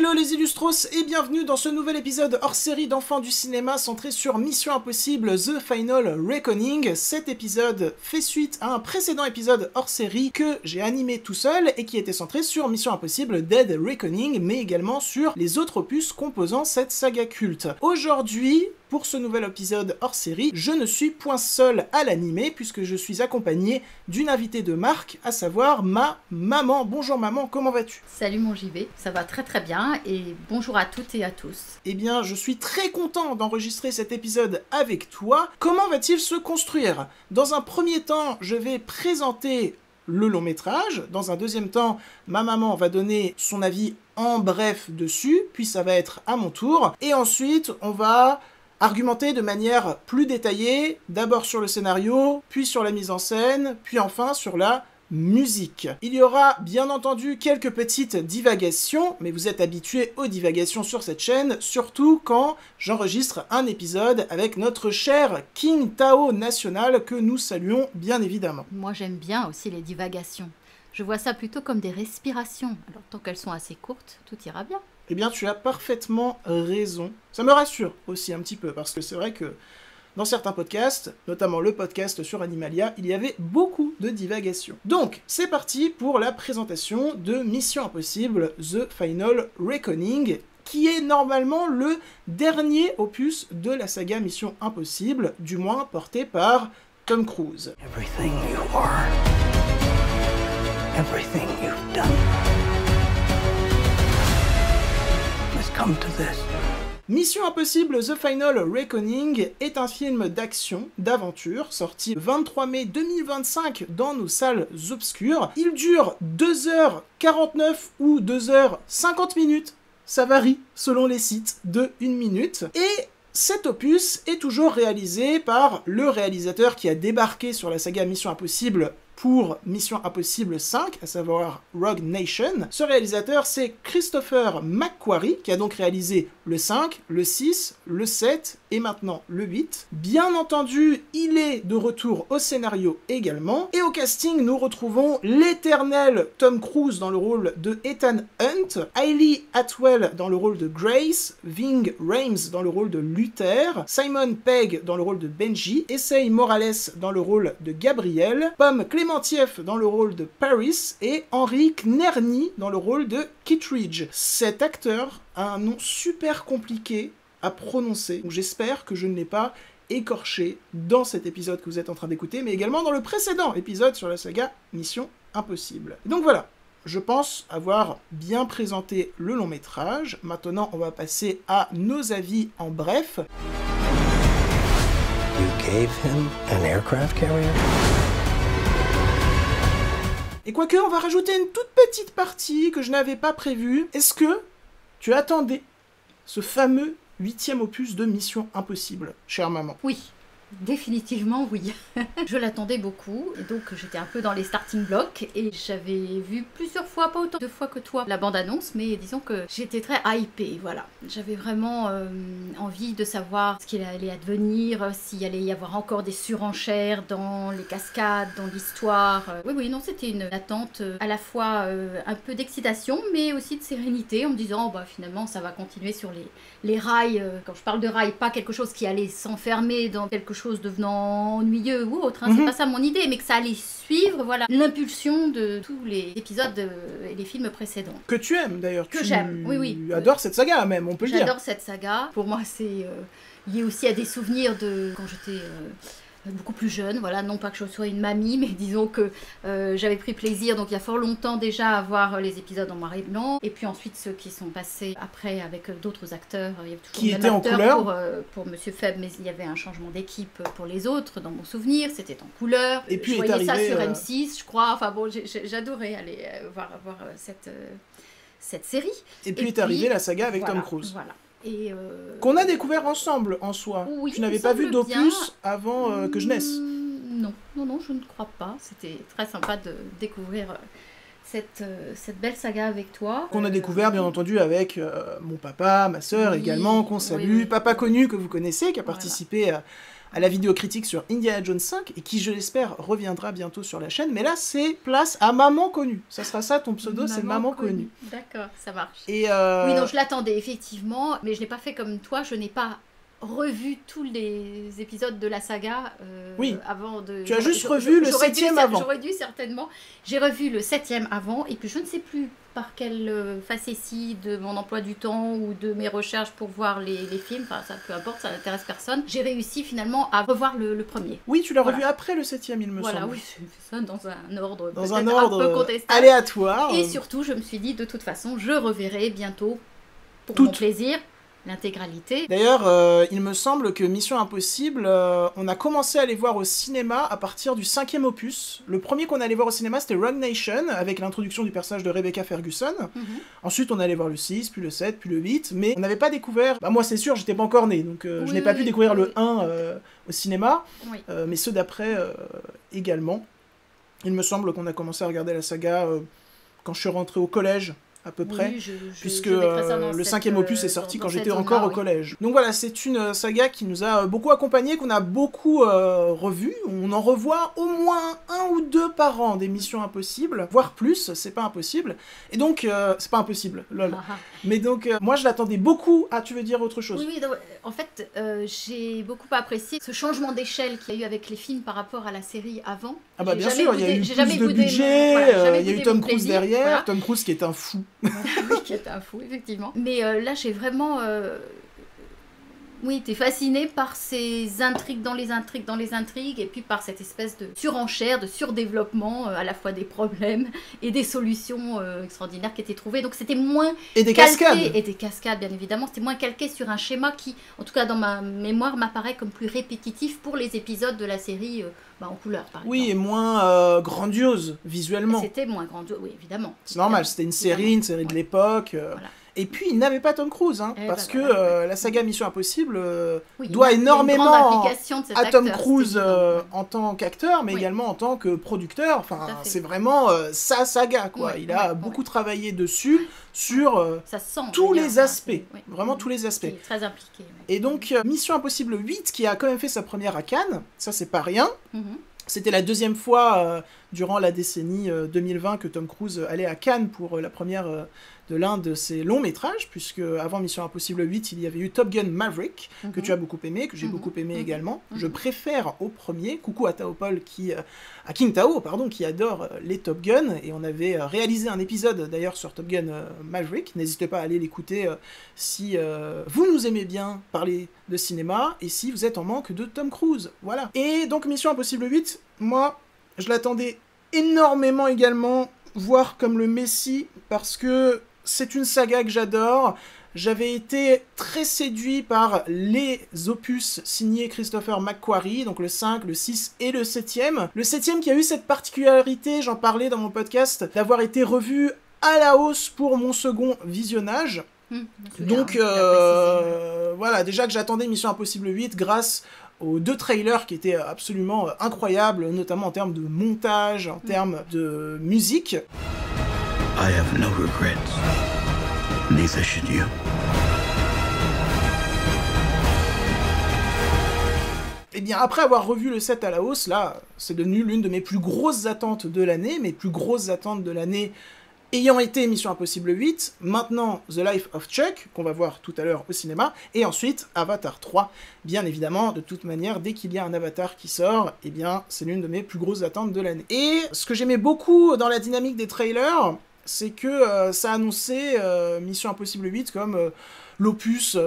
Hello les Illustros et bienvenue dans ce nouvel épisode hors série d'Enfants du cinéma centré sur Mission Impossible The Final Reckoning. Cet épisode fait suite à un précédent épisode hors série que j'ai animé tout seul et qui était centré sur Mission Impossible Dead Reckoning, mais également sur les autres opus composant cette saga culte. Aujourd'hui, pour ce nouvel épisode hors série, je ne suis point seul à l'animer puisque je suis accompagné d'une invitée de marque, à savoir ma maman. Bonjour maman, comment vas-tu ? Salut mon JV, ça va très très bien et bonjour à toutes et à tous. Eh bien, je suis très content d'enregistrer cet épisode avec toi. Comment va-t-il se construire ? Dans un premier temps, je vais présenter le long métrage. Dans un deuxième temps, ma maman va donner son avis en bref dessus, puis ça va être à mon tour. Et ensuite, on va argumenter de manière plus détaillée, d'abord sur le scénario, puis sur la mise en scène, puis enfin sur la musique. Il y aura bien entendu quelques petites divagations, mais vous êtes habitués aux divagations sur cette chaîne, surtout quand j'enregistre un épisode avec notre cher King Tao National, que nous saluons bien évidemment. Moi j'aime bien aussi les divagations. Je vois ça plutôt comme des respirations. Alors tant qu'elles sont assez courtes, tout ira bien. Eh bien, tu as parfaitement raison. Ça me rassure aussi un petit peu, parce que c'est vrai que dans certains podcasts, notamment le podcast sur Animalia, il y avait beaucoup de divagations. Donc, c'est parti pour la présentation de Mission Impossible The Final Reckoning, qui est normalement le dernier opus de la saga Mission Impossible, du moins porté par Tom Cruise. Everything you are, everything you've done, has come to this. Mission Impossible The Final Reckoning est un film d'action, d'aventure, sorti le 23 mai 2025 dans nos salles obscures. Il dure 2h49 ou 2h50 ça varie selon les sites de 1 minute. Et cet opus est toujours réalisé par le réalisateur qui a débarqué sur la saga Mission Impossible pour Mission Impossible 5, à savoir Rogue Nation. Ce réalisateur, c'est Christopher McQuarrie, qui a donc réalisé le 5, le 6, le 7 et maintenant le 8. Bien entendu, il est de retour au scénario également. Et au casting, nous retrouvons l'éternel Tom Cruise dans le rôle de Ethan Hunt, Hayley Atwell dans le rôle de Grace, Ving Rhames dans le rôle de Luther, Simon Pegg dans le rôle de Benji, Essay Morales dans le rôle de Gabriel, Pom Clémentieff dans le rôle de Paris et Henry Knerney dans le rôle de Kittredge. Cet acteur a un nom super compliqué à prononcer, donc j'espère que je ne l'ai pas écorché dans cet épisode que vous êtes en train d'écouter, mais également dans le précédent épisode sur la saga Mission Impossible. Donc voilà, je pense avoir bien présenté le long métrage. Maintenant, on va passer à nos avis en bref. You gave him an aircraft carrier? Et quoique, on va rajouter une toute petite partie que je n'avais pas prévue. Est-ce que tu attendais ce fameux 8e opus de Mission Impossible, chère maman ? Oui, définitivement oui. Je l'attendais beaucoup et donc j'étais un peu dans les starting blocks et j'avais vu plusieurs fois, pas autant de fois que toi, la bande-annonce, mais disons que j'étais très hypée, voilà. J'avais vraiment envie de savoir ce qu'il allait advenir, s'il allait y avoir encore des surenchères dans les cascades, dans l'histoire. Oui, non, c'était une attente à la fois un peu d'excitation, mais aussi de sérénité, en me disant, bah finalement, ça va continuer sur les rails. Quand je parle de rails, pas quelque chose qui allait s'enfermer dans quelque chose devenant ennuyeux ou autre, hein, c'est pas ça mon idée, mais que ça allait suivre, voilà, l'impulsion de tous les épisodes et les films précédents. Que tu aimes d'ailleurs. Que j'aime, oui. Tu adores cette saga même, on peut le dire. J'adore cette saga. Pour moi, c'est lié aussi à des souvenirs de quand j'étais beaucoup plus jeune, voilà, non pas que je sois une mamie, mais disons que j'avais pris plaisir, donc il y a fort longtemps déjà, à voir les épisodes en noir et blanc, et puis ensuite ceux qui sont passés après avec d'autres acteurs, il y avait toujours qui le même étaient en acteur couleur pour Monsieur Feb, mais il y avait un changement d'équipe pour les autres, dans mon souvenir, c'était en couleur, et puis je est voyais ça arrivé, sur M6, je crois, enfin bon, j'adorais aller voir cette série. Et puis est arrivée la saga avec Tom Cruise. Voilà. Qu'on a découvert ensemble en soi. Oui, tu n'avais pas vu d'opus avant que je naisse. Non, je ne crois pas. C'était très sympa de découvrir cette belle saga avec toi. Qu'on a découvert bien entendu avec mon papa, ma sœur oui, également, qu'on salue. Oui. Papa connu que vous connaissez, qui a participé à la vidéo critique sur Indiana Jones 5, et qui, je l'espère, reviendra bientôt sur la chaîne. Mais là, c'est place à Maman Connue. Ça sera ça, ton pseudo, c'est Maman Connue. D'accord, ça marche. Et Oui, non, je l'attendais, effectivement, mais je n'ai pas fait comme toi, je n'ai pas revu tous les épisodes de la saga avant de... Tu as juste revu le 7e avant. J'aurais dû, certainement. J'ai revu le 7e avant, et puis je ne sais plus par quelle facétie de mon emploi du temps ou de mes recherches pour voir les films, enfin ça peu importe, ça n'intéresse personne, j'ai réussi finalement à revoir le premier. Oui, tu l'as revu après le 7e, il me semble. Voilà, oui, j'ai fait ça dans un ordre un peu contestable. Aléatoire. Et surtout, je me suis dit, de toute façon, je reverrai bientôt, pour Tout. mon plaisir, l'intégralité. D'ailleurs, il me semble que Mission Impossible, on a commencé à les voir au cinéma à partir du 5e opus. Le premier qu'on allait voir au cinéma, c'était Rogue Nation, avec l'introduction du personnage de Rebecca Ferguson. Ensuite, on allait voir le 6, puis le 7, puis le 8, mais on n'avait pas découvert... Bah, moi, c'est sûr, j'étais pas encore né, donc je n'ai pas pu découvrir le 1 au cinéma, mais ceux d'après également. Il me semble qu'on a commencé à regarder la saga quand je suis rentré au collège, à peu près, puisque le 5e opus est sorti quand j'étais encore au collège. Donc voilà, c'est une saga qui nous a beaucoup accompagnés, qu'on a beaucoup revu. On en revoit au moins 1 ou 2 par an des Missions Impossibles, voire plus, c'est pas impossible. Et donc, c'est pas impossible, lol. Mais donc, moi je l'attendais beaucoup. Ah, tu veux dire autre chose? Oui, donc, en fait, j'ai beaucoup apprécié ce changement d'échelle qu'il y a eu avec les films par rapport à la série avant. Ah bah bien sûr, il y a eu plus de budget, il y a eu Tom Cruise derrière, Tom Cruise qui est un fou. Oui, qui est un fou, effectivement. Mais là, j'ai vraiment... Oui, t'es fasciné par ces intrigues dans les intrigues dans les intrigues, et puis par cette espèce de surenchère, de surdéveloppement, à la fois des problèmes et des solutions extraordinaires qui étaient trouvées. Donc c'était moins et des calqué, cascades. Et des cascades, bien évidemment. C'était moins calqué sur un schéma qui, en tout cas dans ma mémoire, m'apparaît comme plus répétitif pour les épisodes de la série en couleur, par exemple. Oui, et moins grandiose, visuellement. C'était moins grandiose, oui, évidemment. C'est normal, c'était une série de l'époque. Voilà. Et puis, il n'avait pas Tom Cruise, parce que la saga Mission Impossible oui, doit énormément à Tom Cruise en tant qu'acteur, mais également en tant que producteur. Enfin, c'est vraiment sa saga, quoi. Il a beaucoup travaillé dessus, sur ça se sent, tous les aspects. Vraiment tous les aspects. Il est très impliqué. Et donc, Mission Impossible 8, qui a quand même fait sa première à Cannes, ça c'est pas rien. C'était la deuxième fois durant la décennie 2020 que Tom Cruise allait à Cannes pour la première de l'un de ses longs métrages, puisque avant Mission Impossible 8, il y avait eu Top Gun Maverick, que tu as beaucoup aimé, que j'ai beaucoup aimé également. Je préfère au premier. Coucou à Tao Paul, à King Tao, pardon, qui adore les Top Gun, et on avait réalisé un épisode d'ailleurs sur Top Gun Maverick. N'hésitez pas à aller l'écouter si vous nous aimez bien parler de cinéma, et si vous êtes en manque de Tom Cruise. Voilà. Et donc Mission Impossible 8, moi, je l'attendais énormément également, voire comme le Messie, parce que c'est une saga que j'adore. J'avais été très séduit par les opus signés Christopher McQuarrie, donc le 5, le 6 et le 7e. Le 7e qui a eu cette particularité, j'en parlais dans mon podcast, d'avoir été revu à la hausse pour mon second visionnage. Donc voilà, déjà que j'attendais Mission Impossible 8 grâce aux 2 trailers qui étaient absolument incroyables, notamment en termes de montage, en termes de musique. I have no regrets. Neither should you. Et bien après avoir revu le 7 à la hausse, là, c'est devenu l'une de mes plus grosses attentes de l'année, ayant été Mission Impossible 8, maintenant The Life of Chuck, qu'on va voir tout à l'heure au cinéma, et ensuite Avatar 3. Bien évidemment, de toute manière, dès qu'il y a un Avatar qui sort, eh bien, c'est l'une de mes plus grosses attentes de l'année. Et ce que j'aimais beaucoup dans la dynamique des trailers, c'est que ça annonçait Mission Impossible 8 comme l'opus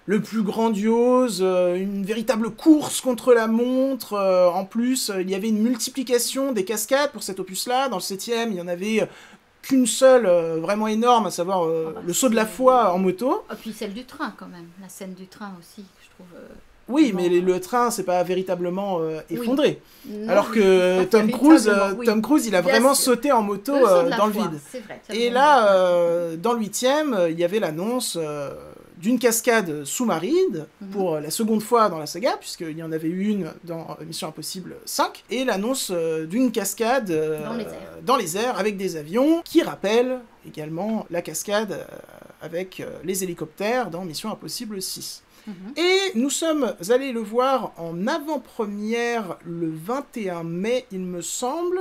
le plus grandiose, une véritable course contre la montre. En plus, il y avait une multiplication des cascades pour cet opus-là. Dans le 7e, il y en avait qu'une seule vraiment énorme, à savoir le saut de la foi en moto. Et puis celle du train quand même, la scène du train aussi, je trouve... Oui, mais le train, c'est pas véritablement effondré. Oui. Non, alors que Tom Cruise, il a vraiment sauté en moto dans le vide. C'est vrai, et là, dans le 8e, il y avait l'annonce d'une cascade sous-marine pour la seconde fois dans la saga, puisqu'il y en avait eu une dans Mission Impossible 5, et l'annonce d'une cascade dans les airs avec des avions, qui rappelle également la cascade avec les hélicoptères dans Mission Impossible 6. Et nous sommes allés le voir en avant-première le 21 mai, il me semble,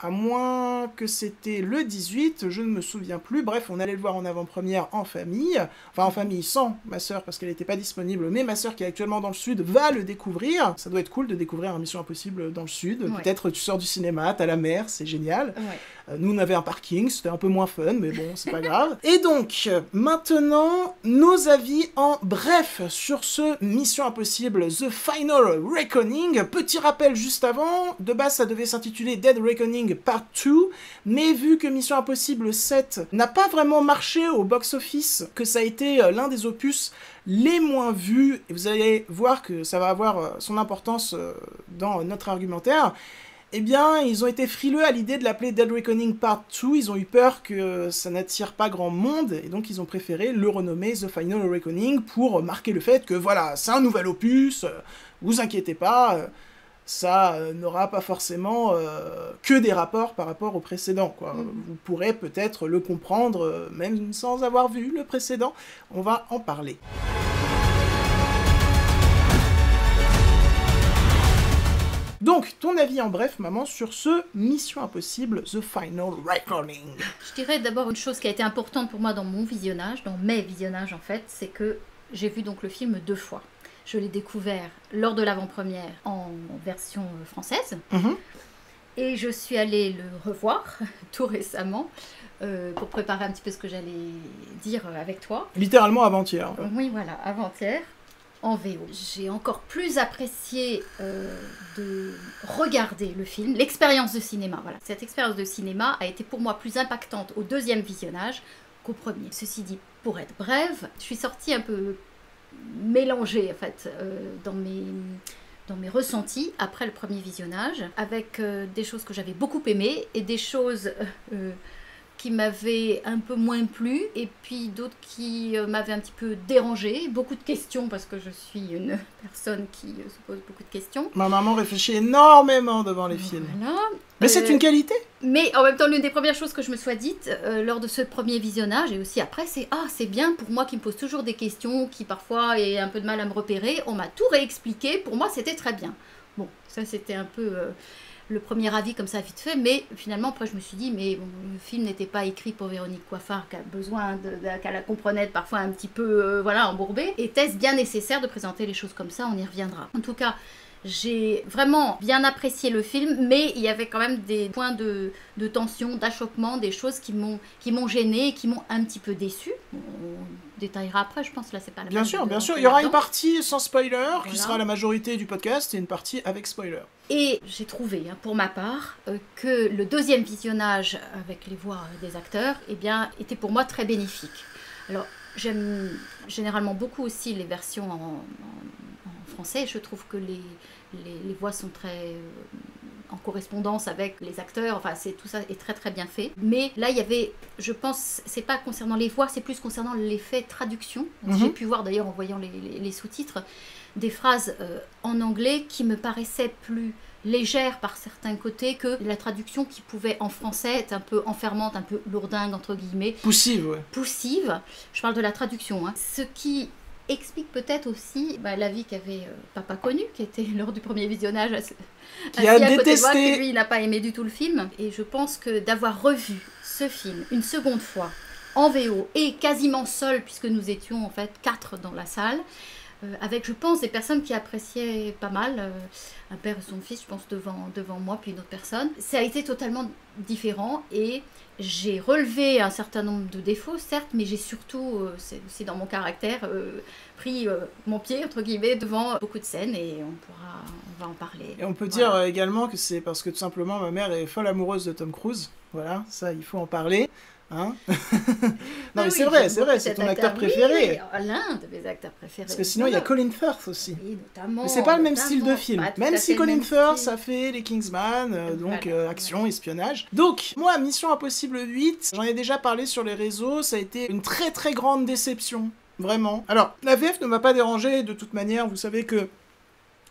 à moins que c'était le 18, je ne me souviens plus. Bref, on allait le voir en avant-première en famille, enfin en famille sans ma sœur parce qu'elle n'était pas disponible, mais ma sœur qui est actuellement dans le sud va le découvrir. Ça doit être cool de découvrir un Mission Impossible dans le sud. Ouais. Peut-être tu sors du cinéma, t'as la mer, c'est génial. Ouais. Nous, on avait un parking, c'était un peu moins fun, mais bon, c'est pas grave. Et donc, maintenant, nos avis en bref sur ce Mission Impossible The Final Reckoning. Petit rappel juste avant, de base, ça devait s'intituler Dead Reckoning Part 2, mais vu que Mission Impossible 7 n'a pas vraiment marché au box-office, que ça a été l'un des opus les moins vus, et vous allez voir que ça va avoir son importance dans notre argumentaire, eh bien, ils ont été frileux à l'idée de l'appeler Dead Reckoning Part 2, ils ont eu peur que ça n'attire pas grand monde, et donc ils ont préféré le renommer The Final Reckoning pour marquer le fait que voilà, c'est un nouvel opus, vous inquiétez pas, ça n'aura pas forcément que des rapports par rapport au précédent, quoi. Vous pourrez peut-être le comprendre, même sans avoir vu le précédent, on va en parler. Donc, ton avis en bref, maman, sur ce Mission Impossible The Final Reckoning. Je dirais d'abord une chose qui a été importante pour moi dans mon visionnage, dans mes visionnages en fait, c'est que j'ai vu donc le film 2 fois. Je l'ai découvert lors de l'avant-première en version française, et je suis allée le revoir tout récemment pour préparer un petit peu ce que j'allais dire avec toi. Littéralement avant-hier. Oui, voilà, avant-hier. En VO. J'ai encore plus apprécié de regarder le film, l'expérience de cinéma. Voilà. Cette expérience de cinéma a été pour moi plus impactante au 2e visionnage qu'au premier. Ceci dit, pour être brève, je suis sortie un peu mélangée en fait dans mes ressentis après le premier visionnage, avec des choses que j'avais beaucoup aimées et des choses qui m'avaient un peu moins plu, et puis d'autres qui m'avaient un petit peu dérangée. Beaucoup de questions, parce que je suis une personne qui se pose beaucoup de questions. Ma maman réfléchit énormément devant les films. Voilà. Mais c'est une qualité. Mais en même temps, l'une des premières choses que je me sois dites lors de ce premier visionnage, et aussi après, c'est « Ah, c'est bien pour moi qui me pose toujours des questions, qui parfois ai un peu de mal à me repérer. On m'a tout réexpliqué. Pour moi, c'était très bien. » Bon, ça c'était un peu... le premier avis comme ça vite fait, mais finalement après je me suis dit mais bon, le film n'était pas écrit pour Véronique Coiffard qui a besoin qu'elle la comprenait parfois un petit peu voilà, embourbée. Était-ce bien nécessaire de présenter les choses comme ça? On y reviendra. En tout cas, j'ai vraiment bien apprécié le film, mais il y avait quand même des points de tension, d'achoppement, des choses qui m'ont gênée, qui m'ont un petit peu déçue. On détaillera après, je pense, là c'est pas la Bien sûr, il y aura une partie sans spoiler, qui sera la majorité du podcast, et une partie avec spoiler. Et j'ai trouvé, pour ma part, que le 2e visionnage avec les voix des acteurs, eh bien, était pour moi très bénéfique. Alors, j'aime généralement beaucoup aussi les versions en français. Je trouve que les voix sont très en correspondance avec les acteurs. Enfin, tout ça est très très bien fait. Mais là, il y avait, je pense, c'est pas concernant les voix, c'est plus concernant l'effet traduction. J'ai pu voir d'ailleurs en voyant les sous-titres, des phrases en anglais qui me paraissaient plus légères par certains côtés que la traduction qui pouvait en français être un peu enfermante, un peu lourdingue entre guillemets. Poussive, ouais. Poussive. Je parle de la traduction. Ce qui explique peut-être aussi l'avis qu'avait Papa Connu, qui était lors du premier visionnage qui a détesté. Que lui, il n'a pas aimé du tout le film. Et je pense que d'avoir revu ce film une seconde fois en VO et quasiment seul, puisque nous étions en fait 4 dans la salle, avec, je pense, des personnes qui appréciaient pas mal, un père et son fils, je pense, devant moi, puis une autre personne. Ça a été totalement différent et j'ai relevé un certain nombre de défauts, certes, mais j'ai surtout, c'est aussi dans mon caractère, pris mon pied, entre guillemets, devant beaucoup de scènes et on va en parler. Et on peut dire également que c'est parce que tout simplement ma mère est folle amoureuse de Tom Cruise. Voilà, ça, il faut en parler. Hein non mais c'est vrai, c'est ton acteur préféré. Oui, l'un de mes acteurs préférés. Parce que sinon il y a Colin Firth aussi. Oui, notamment. Mais c'est pas le même style de film. Même si Colin Firth a fait les Kingsman, donc action, espionnage. Donc moi, Mission Impossible 8, j'en ai déjà parlé sur les réseaux, ça a été une très très grande déception, vraiment. Alors la VF ne m'a pas dérangé de toute manière, vous savez que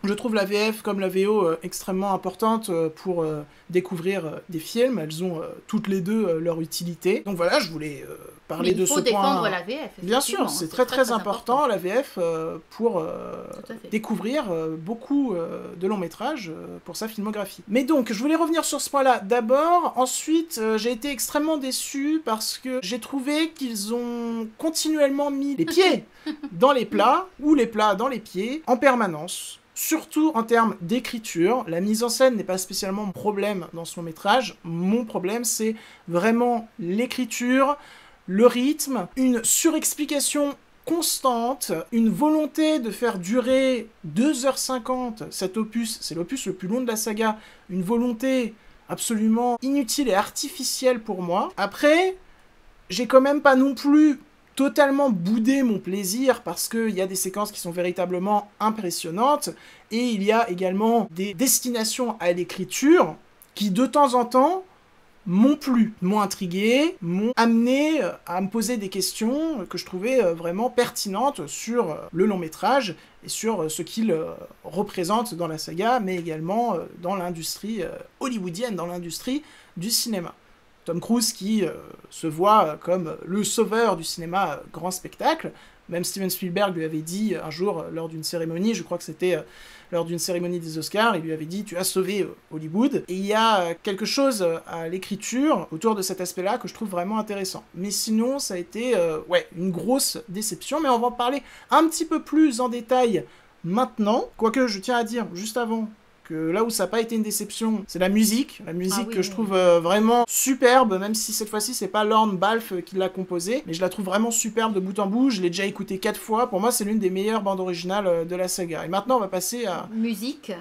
Je trouve la VF comme la VO extrêmement importante pour découvrir des films. Elles ont toutes les deux leur utilité. Donc voilà, je voulais parler de ce point. Il faut défendre la VF. Bien sûr, c'est très important la VF pour découvrir beaucoup de longs métrages pour sa filmographie. Mais donc, je voulais revenir sur ce point-là d'abord. Ensuite, j'ai été extrêmement déçu parce que j'ai trouvé qu'ils ont continuellement mis les pieds dans les plats ou les plats dans les pieds en permanence. Surtout en termes d'écriture, la mise en scène n'est pas spécialement mon problème dans ce long métrage. Mon problème, c'est vraiment l'écriture, le rythme, une surexplication constante, une volonté de faire durer 2h50 cet opus, c'est l'opus le plus long de la saga, une volonté absolument inutile et artificielle pour moi. Après, j'ai quand même pas non plus totalement boudé mon plaisir parce qu'il y a des séquences qui sont véritablement impressionnantes et il y a également des destinations à l'écriture qui de temps en temps m'ont plu, m'ont intrigué, m'ont amené à me poser des questions que je trouvais vraiment pertinentes sur le long métrage et sur ce qu'il représente dans la saga, mais également dans l'industrie hollywoodienne, dans l'industrie du cinéma. Tom Cruise qui se voit comme le sauveur du cinéma grand spectacle. Même Steven Spielberg lui avait dit un jour lors d'une cérémonie, je crois que c'était lors d'une cérémonie des Oscars, il lui avait dit « tu as sauvé Hollywood ». Et il y a quelque chose à l'écriture autour de cet aspect-là que je trouve vraiment intéressant. Mais sinon, ça a été une grosse déception, mais on va en parler un petit peu plus en détail maintenant. Quoique, je tiens à dire, juste avant, que là où ça n'a pas été une déception, c'est la musique. La musique que je trouve vraiment superbe, même si cette fois-ci, c'est pas Lorne Balfe qui l'a composée, mais je la trouve vraiment superbe de bout en bout. Je l'ai déjà écoutée 4 fois. Pour moi, c'est l'une des meilleures bandes originales de la saga. Et maintenant, on va passer à... Musique,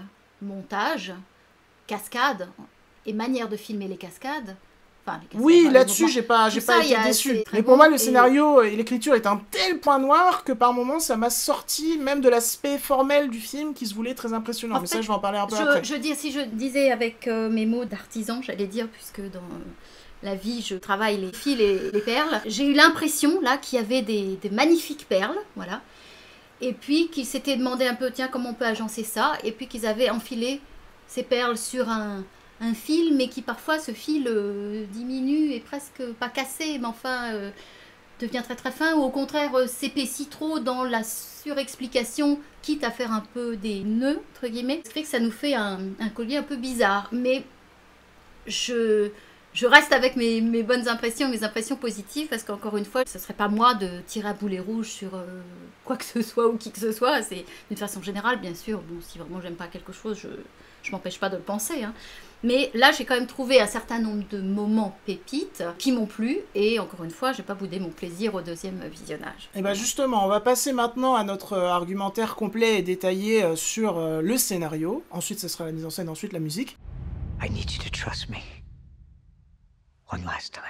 montage, cascade, et manière de filmer les cascades. Oui, là-dessus, j'ai pas été déçu. Mais pour moi, le scénario et l'écriture est un tel point noir que par moments, ça m'a sorti même de l'aspect formel du film qui se voulait très impressionnant. Mais ça, je vais en parler un peu après. Si je disais avec mes mots d'artisan, j'allais dire, puisque dans la vie, je travaille les fils et les perles, j'ai eu l'impression, là, qu'il y avait des magnifiques perles, voilà. Et puis qu'ils s'étaient demandé un peu, tiens, comment on peut agencer ça, et puis qu'ils avaient enfilé ces perles sur un fil, mais qui parfois ce fil diminue et presque pas cassé, mais enfin devient très très fin, ou au contraire s'épaissit trop dans la surexplication, quitte à faire un peu des nœuds, entre guillemets. Ce qui fait que ça nous fait un collier un peu bizarre, mais je reste avec mes bonnes impressions, mes impressions positives, parce qu'encore une fois, ce serait pas moi de tirer à boulet rouge sur quoi que ce soit ou qui que ce soit. C'est d'une façon générale, bien sûr. Bon, si vraiment j'aime pas quelque chose, je m'empêche pas de le penser, hein. Mais là, j'ai quand même trouvé un certain nombre de moments pépites qui m'ont plu, et encore une fois, j'ai pas boudé mon plaisir au deuxième visionnage. Et bien justement, on va passer maintenant à notre argumentaire complet et détaillé sur le scénario. Ensuite, ce sera la mise en scène, ensuite la musique. I need you to trust me. One last time.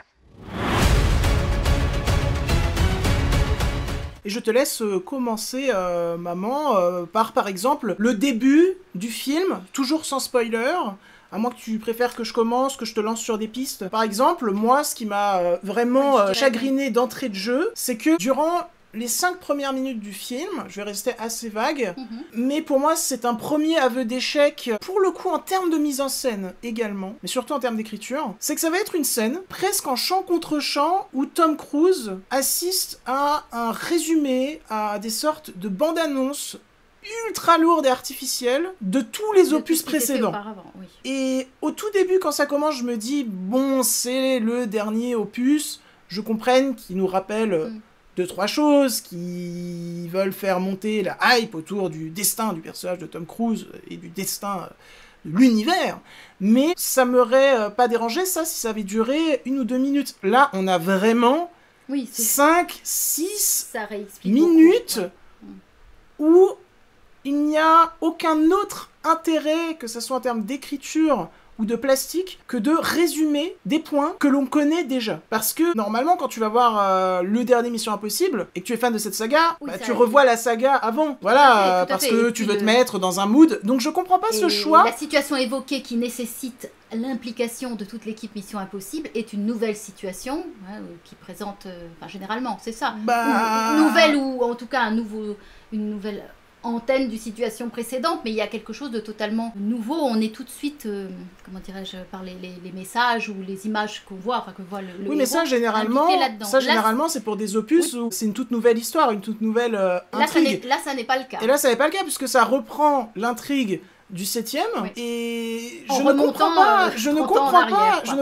Et je te laisse commencer, maman, par exemple, le début du film, toujours sans spoiler, à moins que tu préfères que je commence, que je te lance sur des pistes. Par exemple, moi, ce qui m'a vraiment chagriné d'entrée de jeu, c'est que durant les 5 premières minutes du film, je vais rester assez vague, mais pour moi, c'est un premier aveu d'échec, pour le coup, en termes de mise en scène également, mais surtout en termes d'écriture, c'est que ça va être une scène, presque en chant contre chant, où Tom Cruise assiste à un résumé, à des sortes de bandes-annonces ultra lourde et artificielle de tous les opus précédents. Oui. Et au tout début, quand ça commence, je me dis, bon, c'est le dernier opus, je comprenne qu'il nous rappelle 2-3 choses, qui veulent faire monter la hype autour du destin du personnage de Tom Cruise et du destin de l'univers, mais ça m'aurait pas dérangé, ça, si ça avait duré 1 ou 2 minutes. Là, on a vraiment 5-6 minutes où il n'y a aucun autre intérêt, que ce soit en termes d'écriture ou de plastique, que de résumer des points que l'on connaît déjà. Parce que, normalement, quand tu vas voir le dernier Mission Impossible, et que tu es fan de cette saga, tu revois la saga avant. Voilà, parce que tu veux te mettre dans un mood. Donc je comprends pas ce choix. La situation évoquée qui nécessite l'implication de toute l'équipe Mission Impossible est une nouvelle situation, qui présente, généralement, c'est ça. Nouvelle, ou en tout cas une nouvelle antenne d'une situation précédente, mais il y a quelque chose de totalement nouveau. On est tout de suite, comment dirais-je, par les messages ou les images qu'on voit, enfin que voit le Oui, mais ça, généralement, c'est pour des opus où c'est une toute nouvelle histoire, une toute nouvelle intrigue. Là, ça n'est pas le cas. Et là, ça n'est pas le cas, puisque ça reprend l'intrigue du 7e, et je ne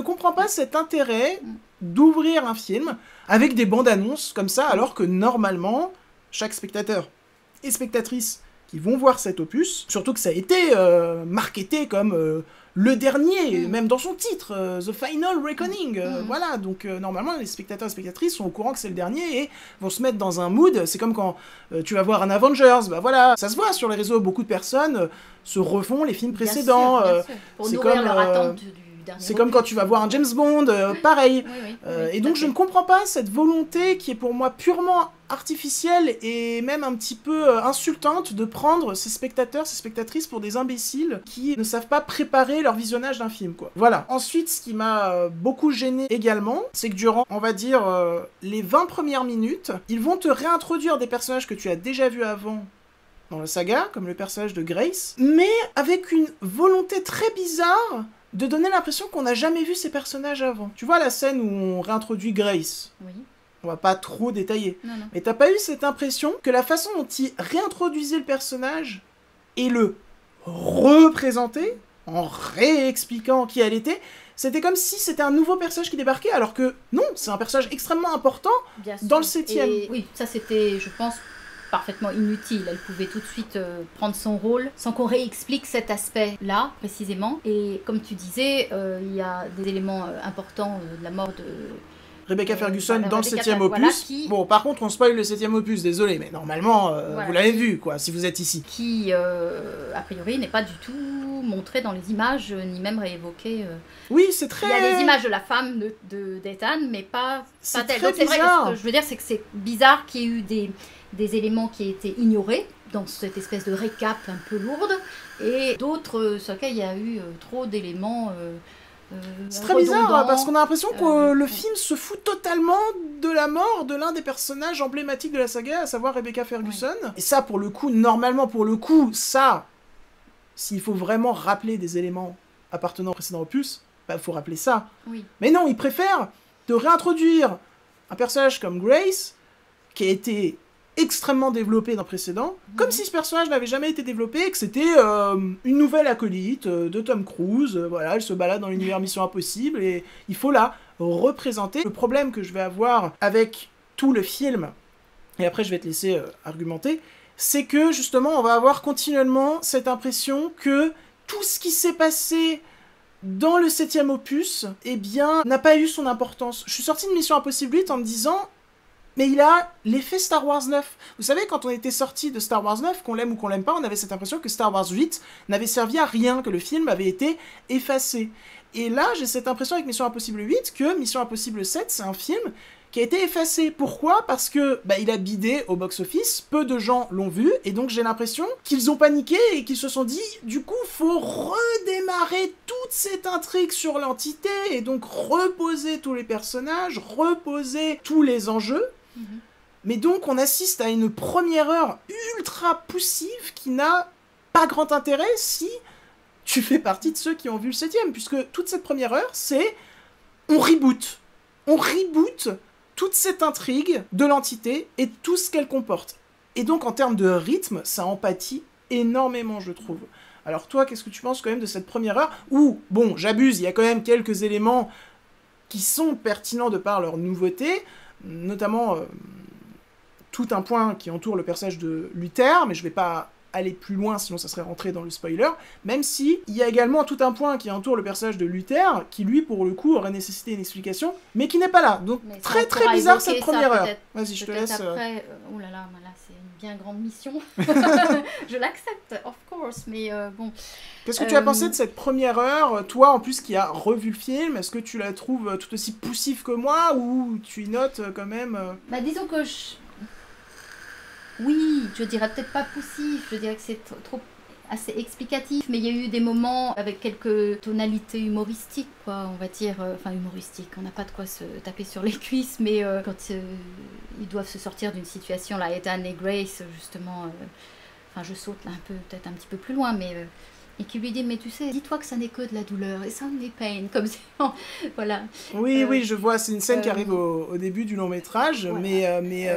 comprends pas cet intérêt d'ouvrir un film avec des bandes annonces comme ça, alors que normalement, chaque spectateur et spectatrice qui vont voir cet opus, surtout que ça a été marketé comme le dernier, même dans son titre, The Final Reckoning, voilà, donc normalement les spectateurs et spectatrices sont au courant que c'est le dernier et vont se mettre dans un mood. C'est comme quand tu vas voir un Avengers, bah voilà, ça se voit sur les réseaux, beaucoup de personnes se refont les films précédents, bien sûr. Pour nourrir leur attente du dernier c'est comme quand tu vas voir un James Bond, pareil. Oui, Et donc je ne comprends pas cette volonté qui est pour moi purement artificielle et même un petit peu insultante de prendre ces spectateurs, ces spectatrices pour des imbéciles qui ne savent pas préparer leur visionnage d'un film, quoi. Voilà. Ensuite, ce qui m'a beaucoup gêné également, c'est que durant, on va dire, les 20 premières minutes, ils vont te réintroduire des personnages que tu as déjà vus avant dans la saga, comme le personnage de Grace, mais avec une volonté très bizarre de donner l'impression qu'on n'a jamais vu ces personnages avant. Tu vois la scène où on réintroduit Grace ? Oui. On va pas trop détailler. Non. Mais t'as pas eu cette impression que la façon dont ils réintroduisaient le personnage et le représentaient, en réexpliquant qui elle était, c'était comme si c'était un nouveau personnage qui débarquait, alors que non, c'est un personnage extrêmement important dans le 7e. Et oui, ça c'était, je pense, parfaitement inutile. Elle pouvait tout de suite prendre son rôle sans qu'on réexplique cet aspect-là, précisément. Et comme tu disais, il y a des éléments importants de la mort de Rebecca Ferguson dans le 7e opus. Voilà, qui... Bon, par contre, on spoil le 7e opus, désolé, mais normalement, voilà, vous l'avez vu, quoi, si vous êtes ici. Qui, a priori, n'est pas du tout montré dans les images, ni même réévoqué. Oui, c'est très... Il y a des images de la femme d'Ethan, mais pas d'elle. Donc c'est vrai que ce que je veux dire, c'est que c'est bizarre qu'il y ait eu des éléments qui aient été ignorés dans cette espèce de récap un peu lourde, et d'autres sur lesquels il y a eu trop d'éléments... c'est très bizarre, parce qu'on a l'impression que le film se fout totalement de la mort de l'un des personnages emblématiques de la saga, à savoir Rebecca Ferguson. Oui. Et ça, pour le coup, normalement, ça, s'il faut vraiment rappeler des éléments appartenant au précédent opus, bah, faut rappeler ça. Oui. Mais non, ils préfèrent te réintroduire un personnage comme Grace, qui a été extrêmement développé dans le précédent, comme si ce personnage n'avait jamais été développé, et que c'était une nouvelle acolyte de Tom Cruise, voilà, elle se balade dans l'univers Mission Impossible, et il faut la représenter. Le problème que je vais avoir avec tout le film, et après je vais te laisser argumenter, c'est que justement on va avoir continuellement cette impression que tout ce qui s'est passé dans le 7e opus, eh bien, n'a pas eu son importance. Je suis sorti de Mission Impossible 8 en me disant... Mais il a l'effet Star Wars 9. Vous savez, quand on était sorti de Star Wars 9, qu'on l'aime ou qu'on l'aime pas, on avait cette impression que Star Wars 8 n'avait servi à rien, que le film avait été effacé. Et là, j'ai cette impression avec Mission Impossible 8 que Mission Impossible 7, c'est un film qui a été effacé. Pourquoi ? Parce que il a bidé au box-office, peu de gens l'ont vu, et donc j'ai l'impression qu'ils ont paniqué et qu'ils se sont dit, du coup, faut redémarrer toute cette intrigue sur l'entité, et donc reposer tous les personnages, reposer tous les enjeux. Mais donc on assiste à une première heure ultra poussive qui n'a pas grand intérêt si tu fais partie de ceux qui ont vu le 7e, puisque toute cette première heure, c'est on reboot toute cette intrigue de l'entité et tout ce qu'elle comporte. Et donc en termes de rythme, ça empathie énormément, je trouve. Alors toi, qu'est-ce que tu penses quand même de cette première heure où, bon, j'abuse, il y a quand même quelques éléments qui sont pertinents de par leur nouveauté, notamment tout un point qui entoure le personnage de Luther, mais je vais pas aller plus loin, sinon ça serait rentré dans le spoiler, même si il y a également tout un point qui entoure le personnage de Luther, qui lui, pour le coup, aurait nécessité une explication, mais qui n'est pas là. Donc très très bizarre cette première heure. Vas-y, je te laisse... Après, oh là là, c'est une bien grande mission. Je l'accepte, of course, mais bon... Qu'est-ce que tu as pensé de cette première heure, toi en plus qui as revu le film? Est-ce que tu la trouves tout aussi poussive que moi, ou tu y notes quand même disons que oui, je dirais peut-être pas poussif, je dirais que c'est trop assez explicatif, mais il y a eu des moments avec quelques tonalités humoristiques, quoi, on va dire, enfin humoristiques, on n'a pas de quoi se taper sur les cuisses, mais quand ils doivent se sortir d'une situation, là, Ethan et Grace, justement... enfin je saute là un peu, peut-être un petit peu plus loin, mais et qui lui dit mais tu sais, dis-toi que ça n'est que de la douleur, et ça n'est pain, comme si voilà. Oui, je vois, c'est une scène qui arrive au début du long métrage, voilà. mais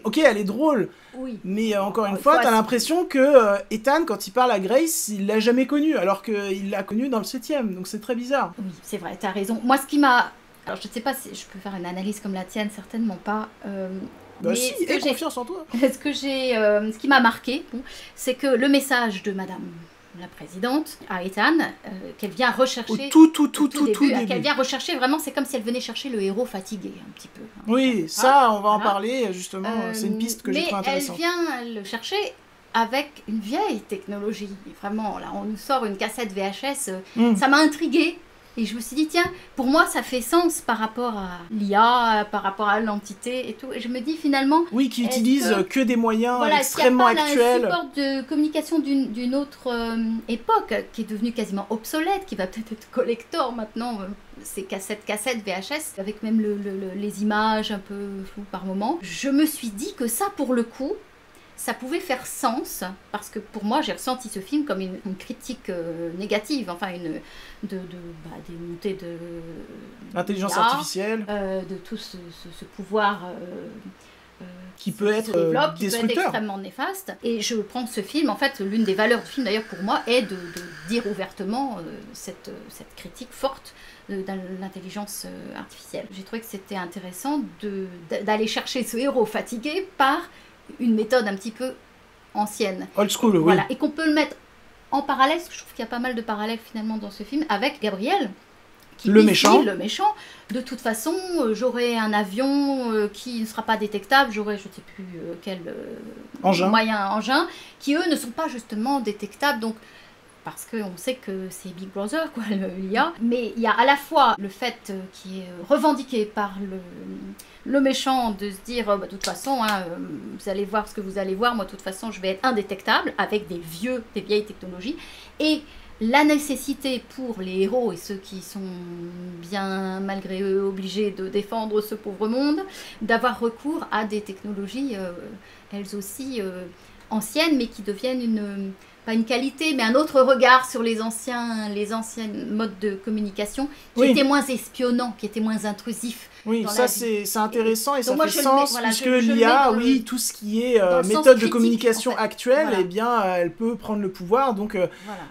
ok, elle est drôle, Oui. mais encore une fois, t'as l'impression que Ethan, quand il parle à Grace, il l'a jamais connue, alors qu'il l'a connue dans le 7e, donc c'est très bizarre. Oui, c'est vrai, t'as raison. Moi, ce qui m'a... Alors, je ne sais pas si je peux faire une analyse comme la tienne, certainement pas. Bah si, aie confiance en toi. Ce qui m'a marqué, bon, c'est que le message de Madame la Présidente à Ethan, qu'elle vient rechercher... Au tout début. Qu'elle vient rechercher, vraiment, c'est comme si elle venait chercher le héros fatigué, un petit peu. Hein. Oui, ça, on va en parler, justement, c'est une piste que j'ai trouvée intéressante. Mais elle vient le chercher avec une vieille technologie. Vraiment, là, on nous sort une cassette VHS, ça m'a intriguée. Et je me suis dit, tiens, pour moi, ça fait sens par rapport à l'IA, par rapport à l'entité et tout. Et je me dis finalement... Oui, qui utilisent que des moyens extrêmement actuels. Est-ce qu'il n'y a pas un support de communication d'une autre époque, qui est devenue quasiment obsolète, qui va peut-être être collector maintenant, ces cassettes VHS, avec même les images un peu floues par moment. Je me suis dit que ça, pour le coup, ça pouvait faire sens, parce que pour moi, j'ai ressenti ce film comme une critique négative, enfin, des montées de... L'intelligence artificielle. De tout ce pouvoir... qui peut être destructeur. Qui peut être extrêmement néfaste. Et je prends ce film, en fait, l'une des valeurs du film, d'ailleurs, pour moi, est de dire ouvertement cette critique forte de l'intelligence artificielle. J'ai trouvé que c'était intéressant d'aller chercher ce héros fatigué par une méthode un petit peu ancienne. Old school, oui. Voilà. Et qu'on peut le mettre en parallèle, parce que je trouve qu'il y a pas mal de parallèles finalement dans ce film, avec Gabriel, le méchant. De toute façon, j'aurai un avion qui ne sera pas détectable, j'aurai je ne sais plus quel engin, qui eux ne sont pas justement détectables, donc parce qu'on sait que c'est Big Brother, quoi, l'IA. Mais il y a à la fois le fait qui est revendiqué par le méchant de se dire, de toute façon, hein, vous allez voir ce que vous allez voir, moi de toute façon je vais être indétectable, avec des vieilles technologies, et la nécessité pour les héros et ceux qui sont bien malgré eux obligés de défendre ce pauvre monde, d'avoir recours à des technologies elles aussi anciennes, mais qui deviennent pas une qualité, mais un autre regard sur les anciens modes de communication qui étaient moins espionnants, qui étaient moins intrusifs. Oui, ça c'est intéressant et donc ça fait sens, puisque l'IA, oui, tout ce qui est méthode de communication actuelle, eh bien, elle peut prendre le pouvoir, donc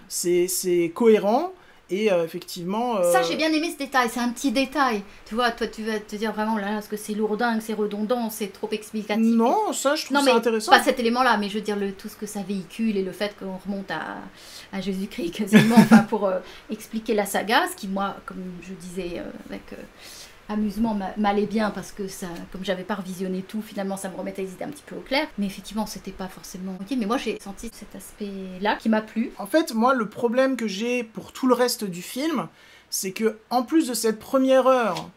c'est cohérent. Et effectivement... Ça, j'ai bien aimé ce détail, c'est un petit détail. Tu vois, toi, tu vas te dire vraiment, là, est-ce que c'est lourdingue, c'est redondant, c'est trop explicatif. Non, ça, je trouve ça intéressant. Pas cet élément-là, mais je veux dire, tout ce que ça véhicule et le fait qu'on remonte à Jésus-Christ quasiment, enfin, pour expliquer la saga, ce qui, moi, comme je disais, avec amusement, m'allait bien, parce que ça, comme j'avais pas revisionné tout, finalement, ça me remettait les idées un petit peu au clair. Mais effectivement, c'était pas forcément utile. Mais moi, j'ai senti cet aspect-là qui m'a plu. En fait, moi, le problème que j'ai pour tout le reste du film, c'est que, en plus de cette première heure,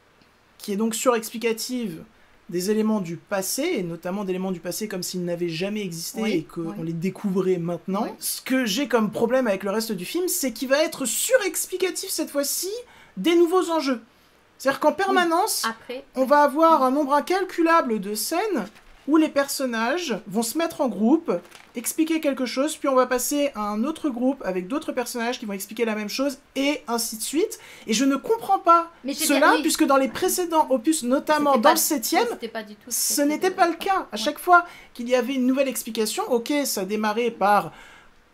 qui est donc surexplicative des éléments du passé, et notamment d'éléments du passé comme s'ils n'avaient jamais existé et qu'on les découvrait maintenant, ce que j'ai comme problème avec le reste du film, c'est qu'il va être surexplicatif cette fois-ci des nouveaux enjeux. C'est-à-dire qu'en permanence, on va avoir un nombre incalculable de scènes où les personnages vont se mettre en groupe, expliquer quelque chose, puis on va passer à un autre groupe avec d'autres personnages qui vont expliquer la même chose, et ainsi de suite. Et je ne comprends pas cela, puisque dans les précédents opus, notamment dans le 7e, ce n'était pas le cas. À chaque fois qu'il y avait une nouvelle explication, ok, ça démarrait par...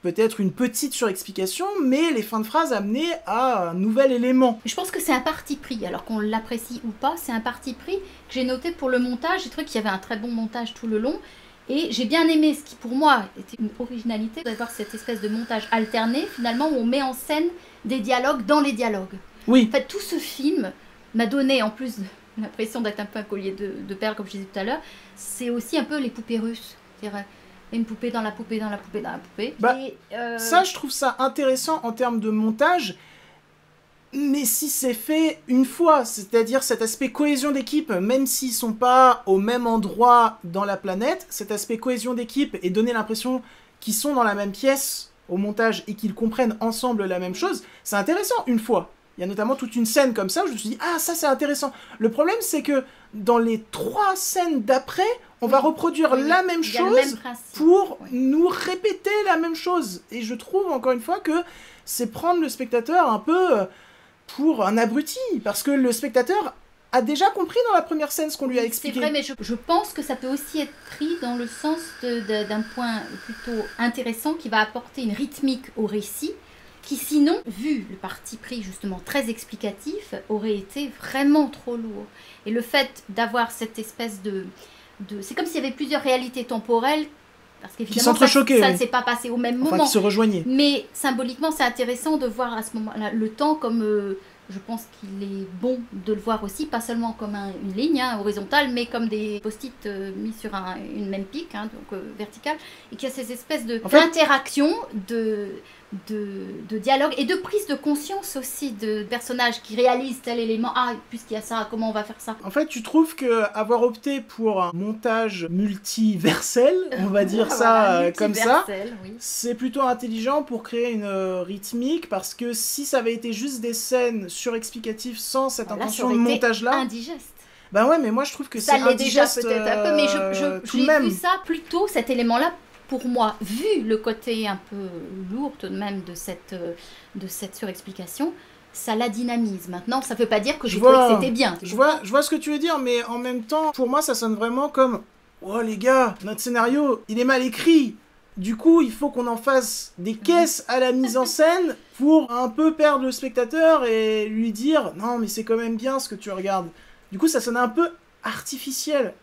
peut-être une petite surexplication, mais les fins de phrase amenaient à un nouvel élément. Je pense que c'est un parti pris, alors qu'on l'apprécie ou pas, c'est un parti pris que j'ai noté pour le montage. J'ai trouvé qu'il y avait un très bon montage tout le long, et j'ai bien aimé ce qui pour moi était une originalité, d'avoir cette espèce de montage alterné, finalement, où on met en scène des dialogues dans les dialogues. Oui. En fait, tout ce film m'a donné, en plus l'impression d'être un peu un collier de perles, comme je disais tout à l'heure, c'est aussi un peu les poupées russes. C'est-à-dire, une poupée dans la poupée, dans la poupée, dans la poupée. Ça, je trouve ça intéressant en termes de montage, mais si c'est fait une fois, c'est-à-dire cet aspect cohésion d'équipe, même s'ils sont pas au même endroit dans la planète, cet aspect cohésion d'équipe et donner l'impression qu'ils sont dans la même pièce au montage et qu'ils comprennent ensemble la même chose, c'est intéressant une fois. Il y a notamment toute une scène comme ça où je me suis dit, ah, ça c'est intéressant. Le problème, c'est que dans les 3 scènes d'après, on va reproduire la même Il y a le même chose principe. pour Oui. nous répéter la même chose. Et je trouve, encore une fois, que c'est prendre le spectateur un peu pour un abruti. Parce que le spectateur a déjà compris dans la première scène ce qu'on lui a C'est expliqué. vrai, mais je pense que ça peut aussi être pris dans le sens d'un point plutôt intéressant qui va apporter une rythmique au récit, qui sinon, vu le parti pris justement très explicatif, aurait été vraiment trop lourd. Et le fait d'avoir cette espèce de... C'est comme s'il y avait plusieurs réalités temporelles, parce qu'évidemment ça s'entrechoquaient, ne oui. s'est pas passé au même Enfin, moment. qui se rejoignaient. Mais symboliquement, c'est intéressant de voir à ce moment-là le temps comme... je pense qu'il est bon de le voir aussi, pas seulement comme une ligne horizontale, mais comme des post-it mis sur une même pique, donc verticale, et qu'il y a ces espèces d'interaction, de dialogue et de prise de conscience aussi de personnages qui réalisent tel élément. Ah, puisqu'il y a ça, comment on va faire ça? En fait, tu trouves que avoir opté pour un montage multiversel, on va dire ça comme ça, oui. c'est plutôt intelligent pour créer une rythmique, parce que si ça avait été juste des scènes surexplicatives sans cette intention de montage-là... indigeste. Bah ouais, mais moi je trouve que Ça c'est l'est déjà indigeste peut-être un peu, mais tout de j'ai même. vu ça plutôt, cet élément-là, pour moi, vu le côté un peu lourd tout de même de cette surexplication, ça la dynamise. Maintenant, ça ne veut pas dire que j'ai trouvé que c'était bien. Je vois ce que tu veux dire, mais en même temps, pour moi, ça sonne vraiment comme « Oh les gars, notre scénario, il est mal écrit !» Du coup, il faut qu'on en fasse des caisses à la mise en scène pour un peu perdre le spectateur et lui dire « Non, mais c'est quand même bien ce que tu regardes. » Du coup, ça sonne un peu artificiel.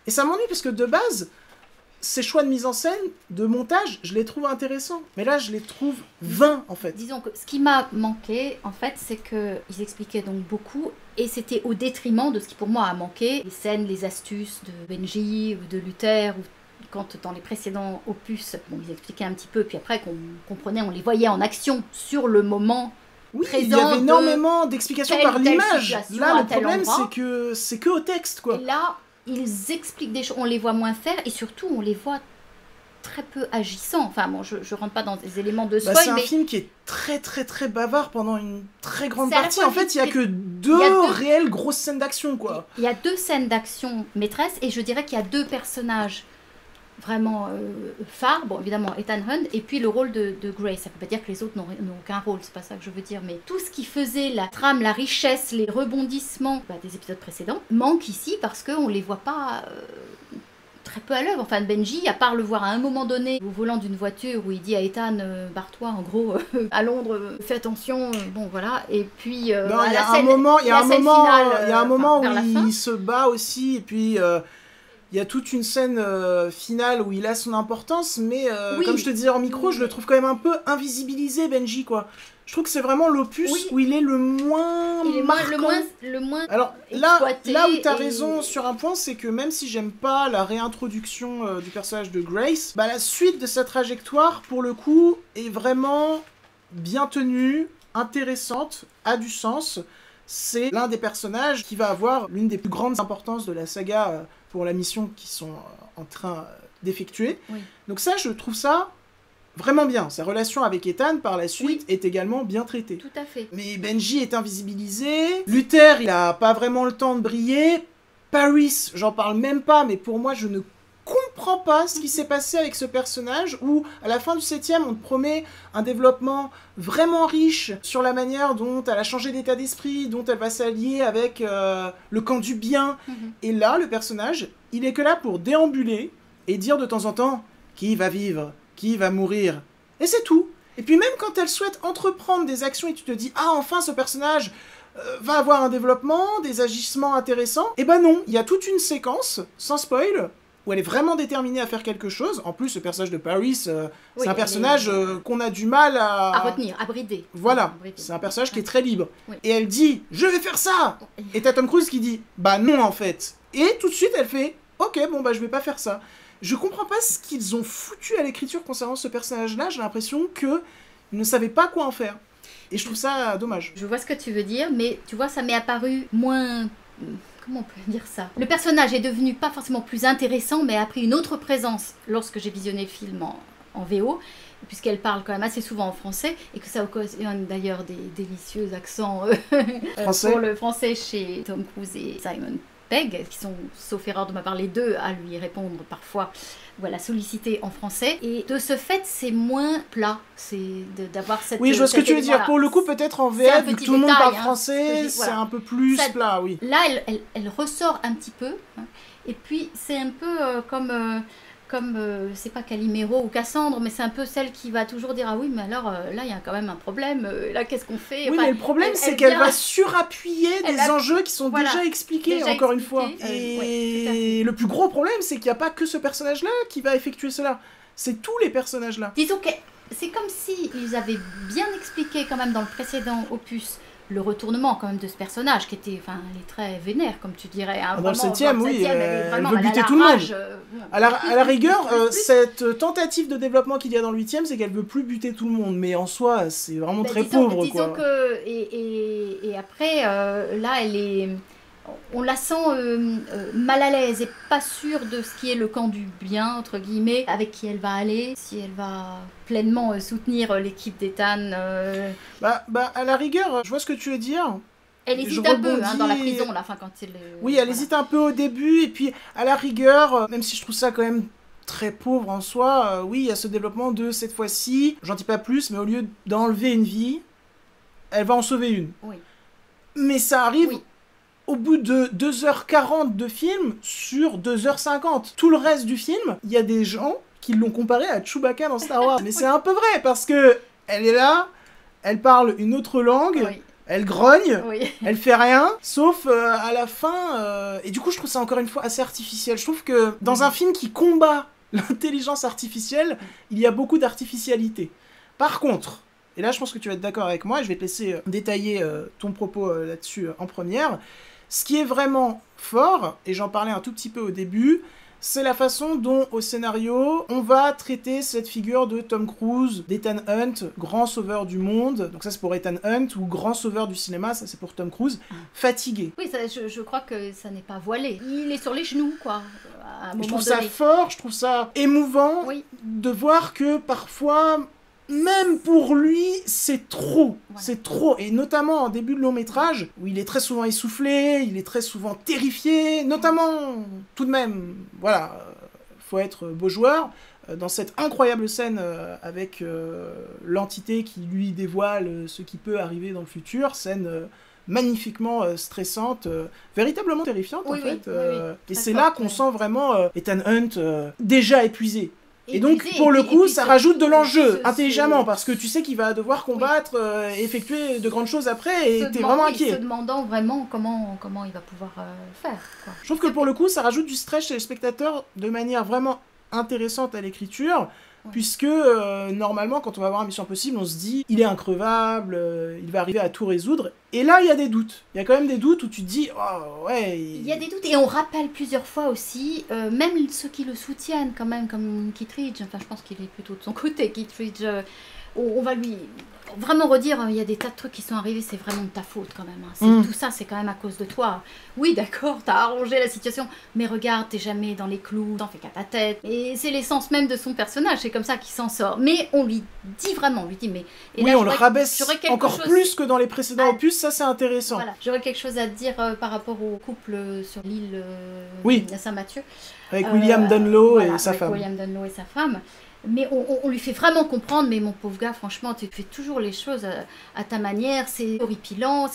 Et ça m'ennuie parce que de base, ces choix de mise en scène, de montage, je les trouve intéressants. Mais là, je les trouve vains, en fait. Disons que ce qui m'a manqué, en fait, c'est qu'ils expliquaient donc beaucoup, et c'était au détriment de ce qui pour moi a manqué, les scènes, les astuces de Benji ou de Luther, ou quand dans les précédents opus, bon, ils expliquaient un petit peu, puis après qu'on comprenait, on les voyait en action sur le moment. Oui, il y avait énormément d'explications par l'image. Là, le problème, c'est que au texte, quoi. Et là, ils expliquent des choses, on les voit moins faire, et surtout, on les voit très peu agissants. Enfin, bon, je rentre pas dans des éléments de spoil, c'est un film qui est très, très, très bavard pendant une très grande partie. En fait, il y a que deux réelles grosses scènes d'action, quoi. Il y a 2 scènes d'action maîtresses, et je dirais qu'il y a 2 personnages vraiment phare, bon évidemment Ethan Hunt, et puis le rôle de Grace. Ça ne veut pas dire que les autres n'ont aucun rôle, c'est pas ça que je veux dire, mais tout ce qui faisait la trame, la richesse, les rebondissements des épisodes précédents manque ici parce qu'on les voit pas très peu à l'œuvre. Enfin, Benji, à part le voir à un moment donné au volant d'une voiture où il dit à Ethan barre-toi, en gros, à Londres, fais attention, bon voilà, et puis il y a un moment où il se bat aussi, et puis il y a toute une scène finale où il a son importance, mais comme je te disais en micro, je le trouve quand même un peu invisibilisé, Benji, quoi. Je trouve que c'est vraiment l'opus où il est le moins marquant. Le moins Alors là où tu as raison sur un point, c'est que même si j'aime pas la réintroduction du personnage de Grace, la suite de sa trajectoire, pour le coup, est vraiment bien tenue, intéressante, a du sens. C'est l'un des personnages qui va avoir l'une des plus grandes importances de la saga pour la mission qu'ils sont en train d'effectuer. Oui. Donc ça, je trouve ça vraiment bien. Sa relation avec Ethan, par la suite, est également bien traitée. Tout à fait. Mais Benji est invisibilisé. Luther, il a pas vraiment le temps de briller. Paris, j'en parle même pas, mais pour moi, je ne comprends pas ce qui s'est passé avec ce personnage où, à la fin du 7e, on te promet un développement vraiment riche sur la manière dont elle a changé d'état d'esprit, dont elle va s'allier avec le camp du bien. Et là, le personnage, il est que là pour déambuler et dire de temps en temps qui va vivre, qui va mourir. Et c'est tout. Et puis même quand elle souhaite entreprendre des actions et tu te dis « Ah, enfin, ce personnage va avoir un développement, des agissements intéressants », et ben non, il y a toute une séquence, sans spoil, où elle est vraiment déterminée à faire quelque chose. En plus, le personnage de Paris, c'est un personnage qu'on a du mal à retenir, à brider. Voilà, c'est un personnage qui est très libre. Oui. Et elle dit « Je vais faire ça !» Et t'as Tom Cruise qui dit « Bah non, en fait. » Et tout de suite, elle fait « Ok, bon, bah je vais pas faire ça. » Je comprends pas ce qu'ils ont foutu à l'écriture concernant ce personnage-là. J'ai l'impression qu'ils ne savaient pas quoi en faire. Et je trouve ça dommage. Je vois ce que tu veux dire, mais tu vois, ça m'est apparu moins... Comment on peut dire ça? Le personnage est devenu pas forcément plus intéressant, mais a pris une autre présence lorsque j'ai visionné le film en en VO, puisqu'elle parle quand même assez souvent en français, et que ça occasionne d'ailleurs des délicieux accents Français. pour le français chez Tom Cruise et Simon Pegg, qui sont, sauf erreur de ma part, les deux à lui répondre parfois, voilà, sollicité en français. Et de ce fait, c'est moins plat, c'est d'avoir cette... Oui, je vois ce que tu veux dire. voilà. Pour le coup, peut-être en C'est un VF, vu que petit tout le monde détail, parle hein, français, c'est voilà. un peu plus Ça- plat, oui. Là, elle ressort un petit peu, hein. Et puis c'est un peu comme c'est pas Calimero ou Cassandre, mais c'est un peu celle qui va toujours dire ah oui, mais alors là il y a quand même un problème, là qu'est-ce qu'on fait? Oui, Enfin, mais le problème, c'est elle qu'elle vient- va surappuyer elle des a- enjeux qui sont voilà, déjà expliqués, déjà encore une expliqués, fois. ouais, tout à Et fait. le plus gros problème, c'est qu'il n'y a pas que ce personnage-là qui va effectuer cela. C'est tous les personnages-là. Disons que c'est comme si ils avaient bien expliqué quand même dans le précédent opus le retournement quand même de ce personnage qui était, enfin, elle est très vénère comme tu dirais. Hein, Dans le vraiment, 7e, dans le oui, 7e, elle vraiment, veut a buter la tout le monde. rage, bon. À la rigueur, Plus. cette tentative de développement qu'il y a dans le 8e, c'est qu'elle veut plus buter tout le monde. Mais en soi, c'est vraiment Bah, très disons, pauvre, disons quoi. que et après là elle est, on la sent mal à l'aise et pas sûre de ce qui est le camp du bien entre guillemets, avec qui elle va aller, si elle va pleinement soutenir l'équipe d'Ethan. Bah, à la rigueur, je vois ce que tu veux dire. Elle Je hésite un peu rebondis. dans la prison là, enfin quand il Oui, elle voilà. hésite un peu au début, et puis à la rigueur, même si je trouve ça quand même très pauvre en soi, oui, il y a ce développement de cette fois-ci, j'en dis pas plus, mais au lieu d'enlever une vie, elle va en sauver une. Oui. Mais ça arrive Oui. au bout de 2h40 de film sur 2h50. Tout le reste du film, il y a des gens qui l'ont comparé à Chewbacca dans Star Wars. Mais c'est un peu vrai, parce que elle est là, elle parle une autre langue, Oui. elle grogne, Oui. elle fait rien, sauf à la fin. Et du coup, je trouve ça encore une fois assez artificiel. Je trouve que dans un film qui combat l'intelligence artificielle, il y a beaucoup d'artificialité. Par contre, et là je pense que tu vas être d'accord avec moi, et je vais te laisser détailler ton propos là-dessus en première, ce qui est vraiment fort, et j'en parlais un tout petit peu au début, c'est la façon dont, au scénario, on va traiter cette figure de Tom Cruise, d'Ethan Hunt, grand sauveur du monde, donc ça c'est pour Ethan Hunt, ou grand sauveur du cinéma, ça c'est pour Tom Cruise, fatigué. Oui, ça, je crois que ça n'est pas voilé. Il est sur les genoux, quoi, à un moment Je trouve donné. ça fort, je trouve ça émouvant Oui. de voir que parfois, même pour lui, c'est trop. Voilà. C'est trop. Et notamment en début de long métrage, où il est très souvent essoufflé, il est très souvent terrifié, notamment, tout de même, voilà, faut être beau joueur, dans cette incroyable scène avec l'entité qui lui dévoile ce qui peut arriver dans le futur, scène magnifiquement stressante, véritablement terrifiante Oui, en oui, fait. oui, oui. Et Très c'est là forte, qu'on oui. sent vraiment Ethan Hunt déjà épuisé. Et donc, Épuisé, pour le et coup, puis ça surtout, rajoute de l'enjeu, ce- intelligemment, ce- parce que tu sais qu'il va devoir combattre et effectuer de grandes choses après, et t'es vraiment se inquiet. demandant vraiment comment il va pouvoir faire, quoi. Je trouve que pour le coup, ça rajoute du stress chez les spectateurs de manière vraiment intéressante à l'écriture, Ouais. puisque normalement, quand on va voir Mission Impossible, on se dit, il est increvable, il va arriver à tout résoudre, et là, il y a des doutes. Il y a quand même des doutes où tu te dis, oh ouais... Il y a des doutes, et on rappelle plusieurs fois aussi, même ceux qui le soutiennent quand même, comme Kittredge, enfin je pense qu'il est plutôt de son côté, Kittredge, on va lui vraiment redire, il y a des tas de trucs qui sont arrivés, c'est vraiment de ta faute quand même, hein. Tout ça c'est quand même à cause de toi. Oui d'accord, t'as arrangé la situation, mais regarde, t'es jamais dans les clous, t'en fais qu'à ta tête, et c'est l'essence même de son personnage, c'est comme ça qu'il s'en sort. Mais on lui dit vraiment, on lui dit, mais... Et Oui, là, on le rabaisse j'aurais quelque encore chose- plus que dans les précédents Ah, opus, ça c'est intéressant. Voilà, j'aurais quelque chose à te dire par rapport au couple sur l'île Oui. Saint-Mathieu. Avec William Dunlow Voilà, et sa avec femme. William Dunlow et sa femme. Mais on lui fait vraiment comprendre, mais mon pauvre gars, franchement, tu fais toujours les choses à ta manière, c'est horripilant,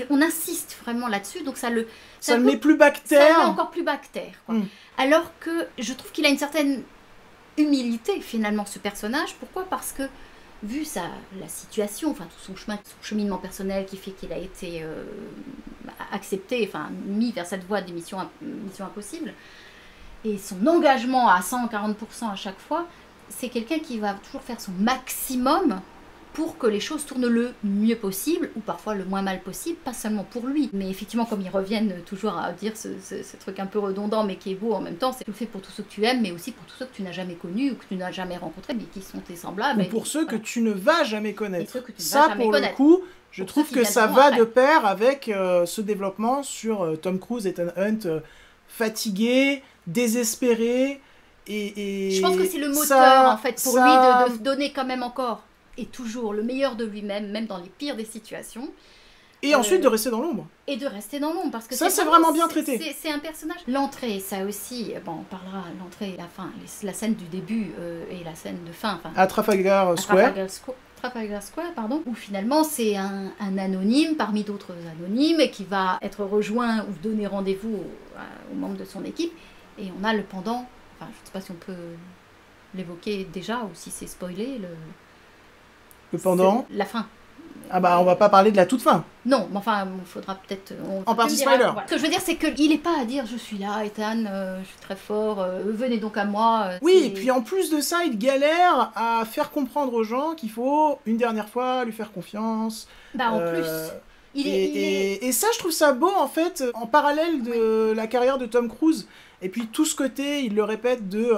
on insiste vraiment là-dessus, donc ça le met plus ça le met bactère. encore plus bactère, quoi. Mm. Alors que je trouve qu'il a une certaine humilité, finalement, ce personnage. Pourquoi? Parce que, vu la situation, enfin tout son cheminement personnel qui fait qu'il a été accepté, enfin mis vers cette voie des missions impossibles, et son engagement à 140% à chaque fois, c'est quelqu'un qui va toujours faire son maximum pour que les choses tournent le mieux possible, ou parfois le moins mal possible, pas seulement pour lui. Mais effectivement, comme ils reviennent toujours à dire ce truc un peu redondant, mais qui est beau en même temps, c'est tu le fais pour tous ceux que tu aimes, mais aussi pour tous ceux que tu n'as jamais connus, ou que tu n'as jamais rencontrés, mais qui sont tes semblables. Ou Et pour ceux voilà. que tu ne vas jamais Et connaître. ceux que tu ne Ça, vas jamais pour le connaître. coup, je Pour trouve ceux qui que ça viendront va après. de pair avec ce développement sur Tom Cruise et Ethan Hunt fatigué, désespéré, Et Je pense que c'est le moteur, ça- en fait, pour ça- lui de donner quand même encore, et toujours, le meilleur de lui-même, même dans les pires des situations. Et ensuite de rester dans l'ombre. Et de rester dans l'ombre, parce que Ça, c'est vraiment bien traité. C'est un personnage. L'entrée, ça aussi, bon, on parlera l'entrée et la fin, la scène du début et la scène de fin, enfin, À Trafalgar à Square. Trafalgar Square, pardon, où finalement c'est un anonyme parmi d'autres anonymes et qui va être rejoint ou donner rendez-vous aux membres de son équipe. Et on a le pendant, enfin, je ne sais pas si on peut l'évoquer déjà ou si c'est spoilé, Le pendant. la fin. Ah bah, on va pas parler de la toute fin. Non, mais enfin, il faudra peut-être... En partie tu me diras, spoiler. voilà. Ce que je veux dire, c'est qu'il n'est pas à dire « Je suis là, Ethan, je suis très fort, venez donc à moi. » Oui, et puis en plus de ça, il galère à faire comprendre aux gens qu'il faut, une dernière fois, lui faire confiance. Bah, en plus, il est... Et ça, je trouve ça beau, en fait, en parallèle de la carrière de Tom Cruise. Et puis tout ce côté, il le répète, de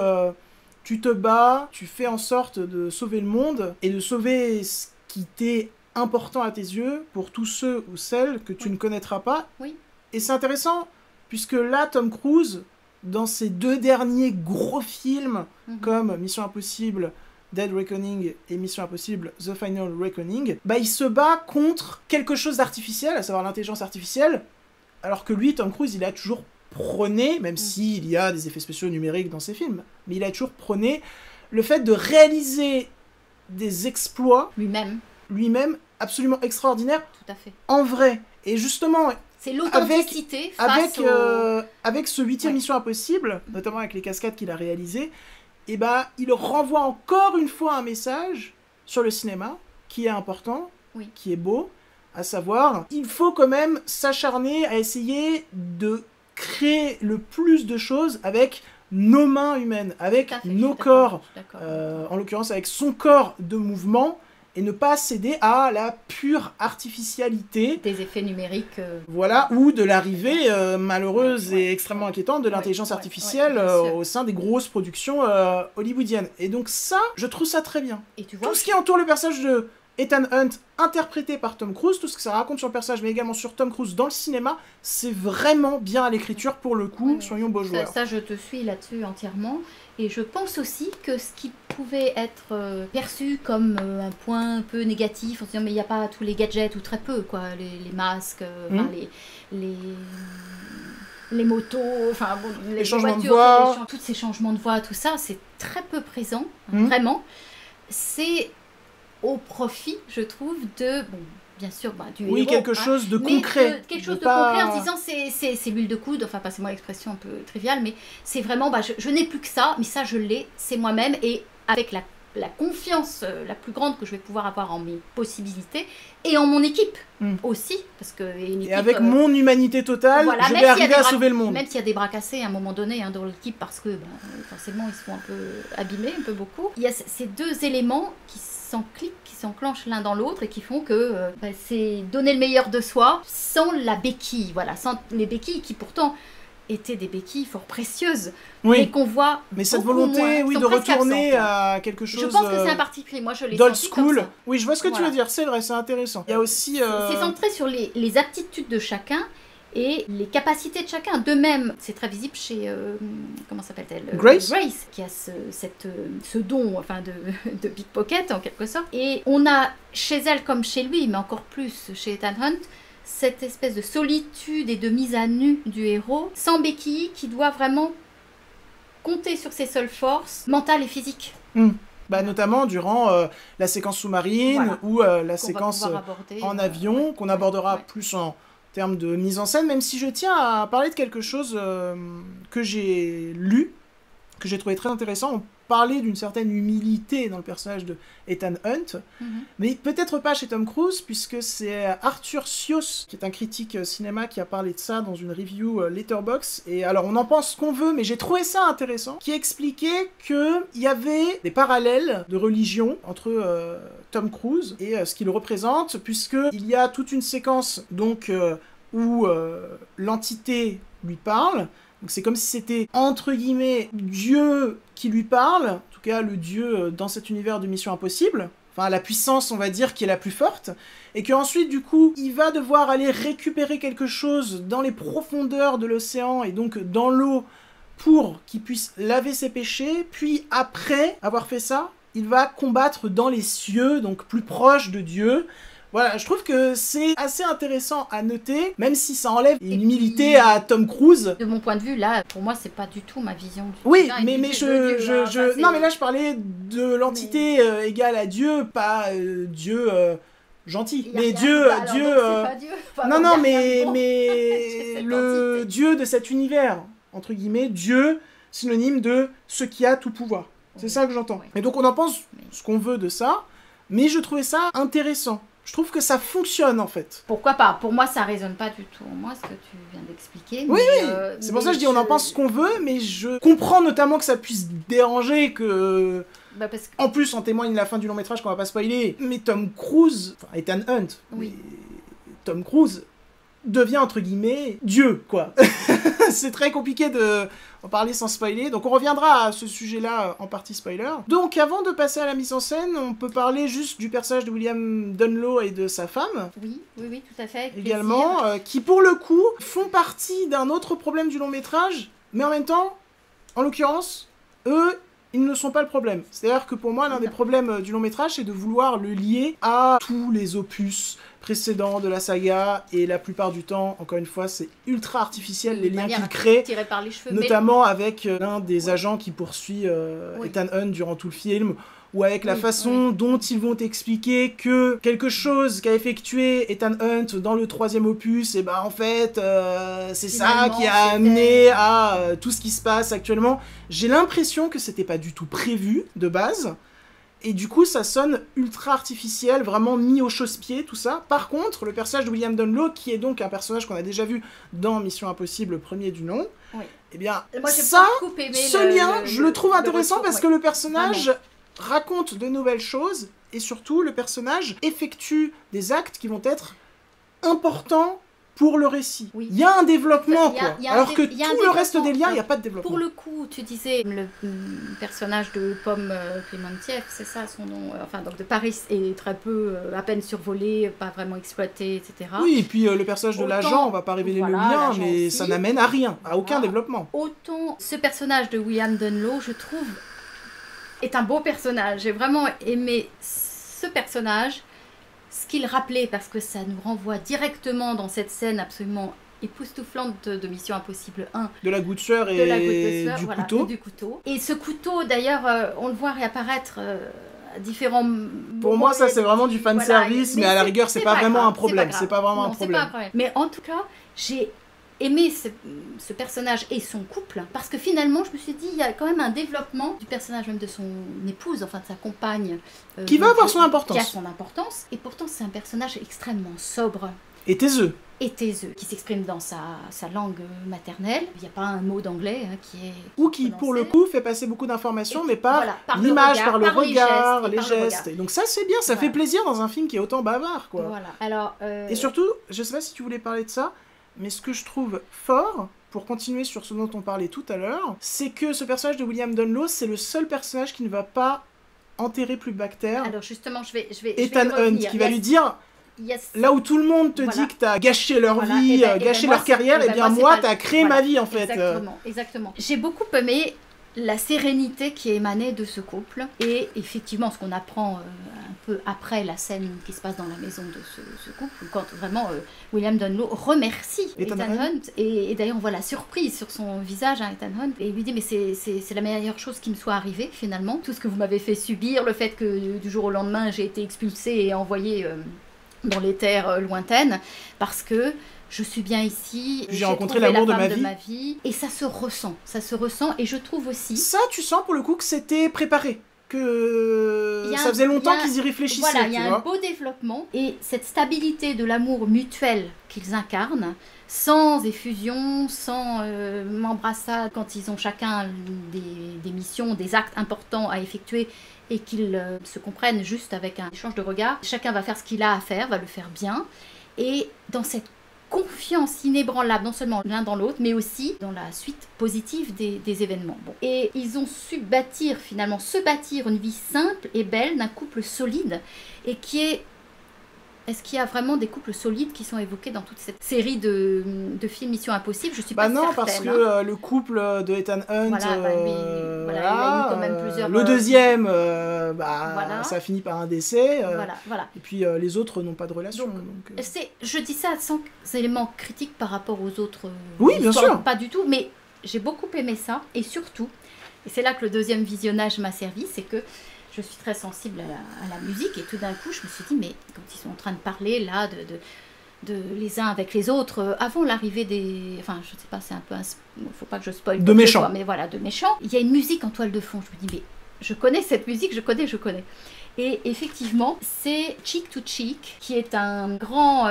tu te bats, tu fais en sorte de sauver le monde, et de sauver ce qui t'est important à tes yeux, pour tous ceux ou celles que tu ne connaîtras pas. Oui. Et c'est intéressant, puisque là, Tom Cruise, dans ses 2 derniers gros films, comme Mission Impossible, Dead Reckoning et Mission Impossible, The Final Reckoning, bah il se bat contre quelque chose d'artificiel, à savoir l'intelligence artificielle, alors que lui, Tom Cruise, il a toujours prôné, même s'il y a des effets spéciaux numériques dans ses films, mais il a toujours prôné le fait de réaliser des exploits lui-même absolument extraordinaires, Tout à fait. en vrai. Et justement, C'est l'authenticité face avec ce 8e Mission Impossible, notamment avec les cascades qu'il a réalisées, et bah, il renvoie encore une fois un message sur le cinéma qui est important, qui est beau, à savoir, il faut quand même s'acharner à essayer de créer le plus de choses avec nos mains humaines, avec nos corps, en l'occurrence avec son corps de mouvement, et ne pas céder à la pure artificialité des effets numériques. Voilà, ou de l'arrivée malheureuse et extrêmement inquiétante de l'intelligence artificielle au sein des grosses productions hollywoodiennes. Et donc ça, je trouve ça très bien. Et tu vois, tout ce qui entoure le personnage de Ethan Hunt, interprété par Tom Cruise, tout ce que ça raconte sur le personnage, mais également sur Tom Cruise dans le cinéma, c'est vraiment bien à l'écriture pour le coup, soyons beaux joueurs. Ça, je te suis là-dessus entièrement. Et je pense aussi que ce qui pouvait être perçu comme un point un peu négatif, en se disant mais il n'y a pas tous les gadgets, ou très peu, quoi, les masques, les motos, enfin bon, les changements voitures, de voix, tous ces changements de voix, tout ça, c'est très peu présent, vraiment. C'est au profit, je trouve, de... Bon, bien sûr, du héros, quelque chose de concret. Quelque chose de concret en se disant c'est l'huile de coude, enfin passez-moi l'expression un peu triviale, mais c'est vraiment, je n'ai plus que ça, mais ça je l'ai, c'est moi-même, et avec la confiance la plus grande que je vais pouvoir avoir en mes possibilités, et en mon équipe aussi, parce que... Et avec mon humanité totale, voilà, je vais arriver à sauver le monde. Même s'il y a des bras cassés à un moment donné dans l'équipe, parce que forcément ils se font un peu abîmer, un peu beaucoup, il y a ces 2 éléments qui s'enclenchent l'un dans l'autre et qui font que c'est donner le meilleur de soi sans la béquille, voilà, sans les béquilles qui pourtant étaient des béquilles fort précieuses, mais qu'on voit mais cette volonté, de retourner à quelque chose. Je pense que c'est un parti pris, moi je l'ai d'old senti school. Comme ça. Oui, je vois ce que tu veux dire, c'est vrai, c'est intéressant. Il y a aussi... C'est centré sur les aptitudes de chacun et les capacités de chacun. De même, c'est très visible chez... comment s'appelle-t-elle ? Grace, qui a ce don enfin, de pickpocket, en quelque sorte. Et on a, chez elle comme chez lui, mais encore plus chez Ethan Hunt, cette espèce de solitude et de mise à nu du héros, sans béquille, qui doit vraiment compter sur ses seules forces, mentales et physiques. Notamment durant la séquence sous-marine, ou la séquence en avion, qu'on abordera plus en termes de mise en scène, même si je tiens à parler de quelque chose que j'ai lu, que j'ai trouvé très intéressant. On parlait d'une certaine humilité dans le personnage de Ethan Hunt, mais peut-être pas chez Tom Cruise, puisque c'est Arthur Sios, qui est un critique cinéma, qui a parlé de ça dans une review Letterboxd. Et alors on en pense ce qu'on veut, mais j'ai trouvé ça intéressant, qui expliquait qu'il y avait des parallèles de religion entre Tom Cruise et ce qu'il représente, puisqu'il y a toute une séquence donc où l'entité lui parle. Donc c'est comme si c'était, entre guillemets, Dieu qui lui parle, en tout cas le Dieu dans cet univers de Mission Impossible, enfin la puissance, on va dire, qui est la plus forte, et qu'ensuite, du coup, il va devoir aller récupérer quelque chose dans les profondeurs de l'océan, et donc dans l'eau, pour qu'il puisse laver ses péchés, puis après avoir fait ça, il va combattre dans les cieux, donc plus proche de Dieu. Voilà, je trouve que c'est assez intéressant à noter, même si ça enlève une humilité à Tom Cruise. De mon point de vue, là, pour moi, c'est pas du tout ma vision du Oui, divin et mais du Dieu de Dieu, hein. Ça, c'est- non, mais là, je parlais de l'entité égale à Dieu, pas Dieu gentil. Il y a Mais rien- Dieu, bah, alors, Dieu... donc, c'est pas Dieu. Enfin, non, bon, non, il y a rien de bon. mais Cette le entité. Dieu de cet univers, entre guillemets, Dieu, synonyme de ce qui a tout pouvoir. C'est Oui. ça que j'entends. Oui. Et donc on en pense Oui. ce qu'on veut de ça, mais je trouvais ça intéressant. Je trouve que ça fonctionne en fait. Pourquoi pas? Pour moi, ça résonne pas du tout. Moi, ce que tu viens d'expliquer. Oui, mais, C'est pour ça que je dis on en pense ce qu'on veut, mais je comprends notamment que ça puisse déranger, que... Bah, parce que En plus, en témoigne la fin du long métrage qu'on va pas spoiler, mais Tom Cruise, enfin Ethan Hunt, Oui. mais Tom Cruise devient entre guillemets Dieu, quoi. C'est très compliqué de en parler sans spoiler, donc on reviendra à ce sujet-là en partie spoiler. Donc avant de passer à la mise en scène, on peut parler juste du personnage de William Dunlow et de sa femme, oui, tout à fait. avec également, plaisir. qui pour le coup font partie d'un autre problème du long métrage, mais en même temps, en l'occurrence, eux, ils ne sont pas le problème. C'est-à-dire que pour moi, l'un des Non. problèmes du long métrage, c'est de vouloir le lier à tous les opus précédents de la saga, et la plupart du temps, encore une fois, c'est ultra artificiel les De liens manière qu'ils créent, Tiré par les cheveux. notamment avec l'un des agents qui poursuit Oui. Ethan Hunt durant tout le film, ou avec la Oui, façon dont ils vont expliquer que quelque chose qu'a effectué Ethan Hunt dans le 3e opus, et ben en fait, c'est ça Finalement, qui a c'était- amené à tout ce qui se passe actuellement. J'ai l'impression que c'était pas du tout prévu de base, et du coup ça sonne ultra artificiel, vraiment mis au chausse-pied, tout ça. Par contre, le personnage de William Dunlow, qui est donc un personnage qu'on a déjà vu dans Mission Impossible, le premier du nom, Oui. eh bien, Moi, j'ai ça, beaucoup aimé ce lien, je le trouve intéressant retour, parce ouais. que le personnage raconte de nouvelles choses, et surtout, le personnage effectue des actes qui vont être importants pour le récit. Oui. Il y a un développement, Il y a- quoi. il y a un Alors que il y a un tout le reste développement. des liens, il n'y a pas de développement. Pour le coup, tu disais le personnage de Pomme Clémentieff, c'est ça son nom, enfin donc de Paris, est très peu, à peine survolé, pas vraiment exploité, etc. Oui, et puis le personnage de Autant- l'agent, on va pas révéler voilà, le lien, l'agent mais aussi. ça n'amène à rien, à aucun Voilà. développement. Autant ce personnage de William Dunlow, je trouve, est un beau personnage. J'ai vraiment aimé ce personnage, ce qu'il rappelait, parce que ça nous renvoie directement dans cette scène absolument époustouflante de Mission Impossible 1, De la goutte sueur de la goutte de et sueur, du voilà, couteau. et du couteau. Et ce couteau, d'ailleurs, on le voit réapparaître à différents Pour moi, ça, c'est vraiment du fanservice, mais à la rigueur, c'est pas vraiment un problème. grave. C'est pas vraiment un Non, c'est pas problème. Mais en tout cas, j'ai aimé ce personnage et son couple, parce que finalement, je me suis dit, il y a quand même un développement du personnage même de son épouse, enfin de sa compagne. Qui va donc, avoir son importance. Qui a son importance. Et pourtant, c'est un personnage extrêmement sobre Et taiseux. et taiseux, qui s'exprime dans sa langue maternelle. Il n'y a pas un mot d'anglais qui est... Ou qui, pour le prononcé. coup, fait passer beaucoup d'informations, Et mais par voilà, par le l'image, regard, par le par les regard, gestes, les et par le gestes. regard. Et donc ça, c'est bien, ça Voilà. fait plaisir dans un film qui est autant bavard, quoi. Voilà. Alors, Et surtout, je sais pas si tu voulais parler de ça, mais ce que je trouve fort, pour continuer sur ce dont on parlait tout à l'heure, c'est que ce personnage de William Dunlow, c'est le seul personnage qui ne va pas enterrer plus bactère. alors justement, je vais Ethan y Hunt, revenir. qui va lui dire, Yes. là où tout le monde te Voilà. dit que t'as gâché leur Voilà. vie, Eh ben, gâché moi, leur carrière, c'est- et bien moi, c'est moi, pas- t'as créé voilà. ma vie, en fait. Exactement. J'ai beaucoup aimé la sérénité qui émanait de ce couple, et effectivement, ce qu'on apprend un peu après la scène qui se passe dans la maison de ce couple, quand vraiment William Dunlow remercie Ethan Ethan Hunt, et d'ailleurs on voit la surprise sur son visage, hein, Ethan Hunt, et il lui dit mais c'est la meilleure chose qui me soit arrivée finalement, tout ce que vous m'avez fait subir, le fait que du jour au lendemain j'ai été expulsée et envoyée dans les terres lointaines, parce que je suis bien ici, J'ai rencontré trouvé l'amour de la femme ma vie. et ça se ressent, et je trouve aussi... Ça, tu sens pour le coup que c'était préparé, que Il y a ça un- faisait longtemps il y a- qu'ils y réfléchissaient, Voilà, il y tu a un vois. beau développement, et cette stabilité de l'amour mutuel qu'ils incarnent, sans effusion, sans embrassade, quand ils ont chacun des missions, des actes importants à effectuer, et qu'ils se comprennent juste avec un échange de regards. Chacun va faire ce qu'il a à faire, va le faire bien, et dans cette confiance inébranlable, non seulement l'un dans l'autre, mais aussi dans la suite positive des événements. Bon. Et ils ont su se bâtir une vie simple et belle d'un couple solide, et qui est est-ce qu'il y a vraiment des couples solides qui sont évoqués dans toute cette série de films Mission Impossible? Je suis Bah pas non, certaine. parce que le couple de Ethan Hunt, Voilà, bah, lui, voilà, il a eu quand même plusieurs, le deuxième, voilà. ça finit par un décès, Voilà. et puis les autres n'ont pas de relation. Donc, Je dis ça sans éléments critiques par rapport aux autres Oui, bien histoires, sûr. pas du tout, mais j'ai beaucoup aimé ça, et surtout, et c'est là que le deuxième visionnage m'a servi, c'est que je suis très sensible à la musique, et tout d'un coup, je me suis dit, mais quand ils sont en train de parler, là, de les uns avec les autres, avant l'arrivée des... Enfin, je sais pas, c'est un peu... faut pas que je spoil. De méchants. Mais voilà, de méchants. Il y a une musique en toile de fond, je me dis, mais je connais cette musique, je connais. Et effectivement, c'est Cheek to Cheek, qui est un grand,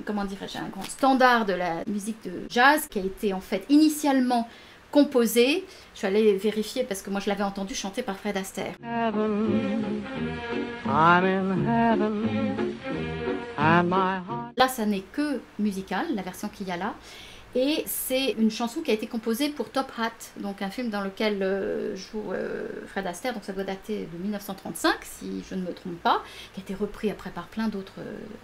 comment dirais-je, un grand standard de la musique de jazz, qui a été en fait initialement composé. Je suis allée vérifier parce que moi je l'avais entendu chanter par Fred Astaire. Heaven, I'm in heaven, and my heart... Là, ça n'est que musical, la version qu'il y a là. Et c'est une chanson qui a été composée pour Top Hat, donc un film dans lequel joue Fred Astaire, donc ça doit dater de 1935, si je ne me trompe pas, qui a été repris après par plein d'autres...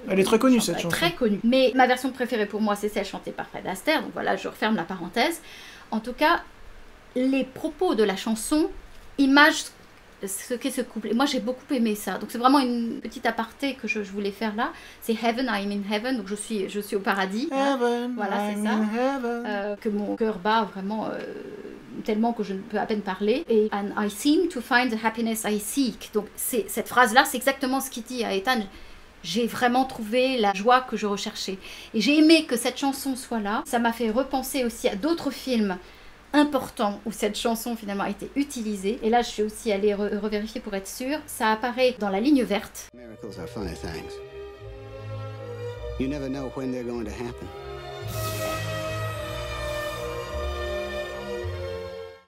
Elle est très connue, cette chanson. Très connue. Mais ma version préférée pour moi, c'est celle chantée par Fred Astaire, donc voilà, je referme la parenthèse. En tout cas, les propos de la chanson imagent ce qu'est ce couple. Et moi, j'ai beaucoup aimé ça. Donc, c'est vraiment une petite aparté que je voulais faire là. C'est Heaven, I'm in Heaven. Donc, je suis au paradis. Heaven, voilà, c'est I'm ça. in heaven. Que mon cœur bat vraiment tellement que je ne peux à peine parler. Et And I seem to find the happiness I seek. Donc, cette phrase-là, c'est exactement ce qu'il dit à Ethan. J'ai vraiment trouvé la joie que je recherchais. Et j'ai aimé que cette chanson soit là. Ça m'a fait repenser aussi à d'autres films important où cette chanson finalement a été utilisée. Et là, je suis aussi allée revérifier pour être sûre. Ça apparaît dans La Ligne Verte. Miracles are funny things. You never know when they're going to happen.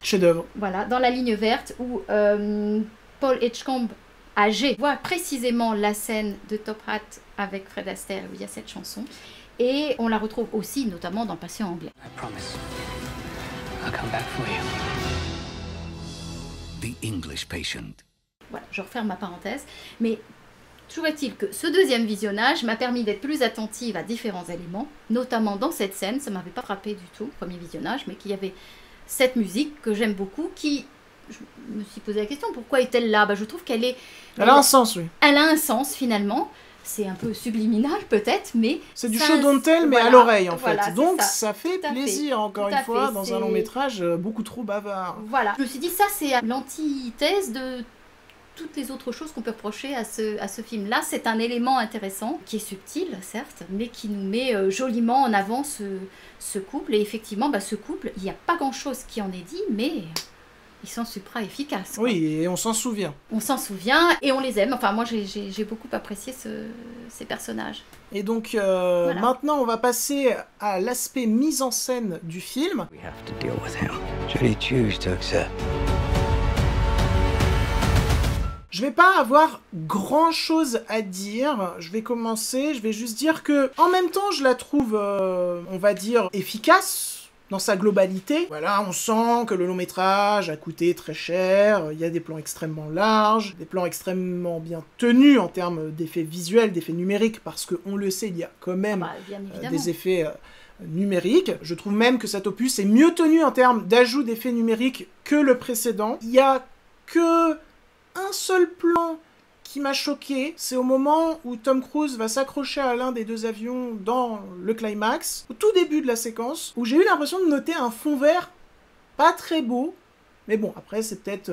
Chef-d'œuvre. Voilà, dans La Ligne Verte où Paul Edgecombe, âgé, voit précisément la scène de Top Hat avec Fred Astaire où il y a cette chanson. Et on la retrouve aussi notamment dans Le Patient anglais. I promise. I'll come back for you. The English Patient. Voilà, je referme ma parenthèse. Mais toujours est-il que ce deuxième visionnage m'a permis d'être plus attentive à différents éléments, notamment dans cette scène, ça ne m'avait pas frappé du tout, premier visionnage, mais qu'il y avait cette musique que j'aime beaucoup, qui, je me suis posé la question, pourquoi est-elle là? Je trouve qu'elle est... Elle a un sens, oui. Elle a un sens, finalement. C'est un peu subliminal peut-être, mais... C'est du show don't tell, mais voilà, à l'oreille en fait. voilà, Donc ça. ça fait Tout à plaisir, fait. encore Tout une à fois, fait, dans c'est- un long métrage beaucoup trop bavard. Voilà, je me suis dit, ça c'est l'antithèse de toutes les autres choses qu'on peut reprocher à ce film-là. C'est un élément intéressant, qui est subtil, certes, mais qui nous met joliment en avant ce couple. Et effectivement, ce couple, il n'y a pas grand-chose qui en est dit, mais ils sont supra efficaces. Quoi. Oui, et on s'en souvient. On s'en souvient et on les aime. Enfin, moi, j'ai beaucoup apprécié ces personnages. Et donc Voilà. maintenant, on va passer à l'aspect mise en scène du film. We have to deal with him. Should he choose to accept? Je vais pas avoir grand chose à dire, je vais commencer, je vais juste dire que en même temps je la trouve, on va dire, efficace dans sa globalité. Voilà, on sent que le long métrage a coûté très cher, il y a des plans extrêmement larges, des plans extrêmement bien tenus en termes d'effets visuels, d'effets numériques, parce que on le sait, il y a quand même Bien évidemment. des effets numériques. Je trouve même que cet opus est mieux tenu en termes d'ajout d'effets numériques que le précédent. Il y a que un seul plan qui m'a choqué, c'est au moment où Tom Cruise va s'accrocher à l'un des deux avions dans le climax, au tout début de la séquence, où j'ai eu l'impression de noter un fond vert pas très beau, mais bon, après c'est peut-être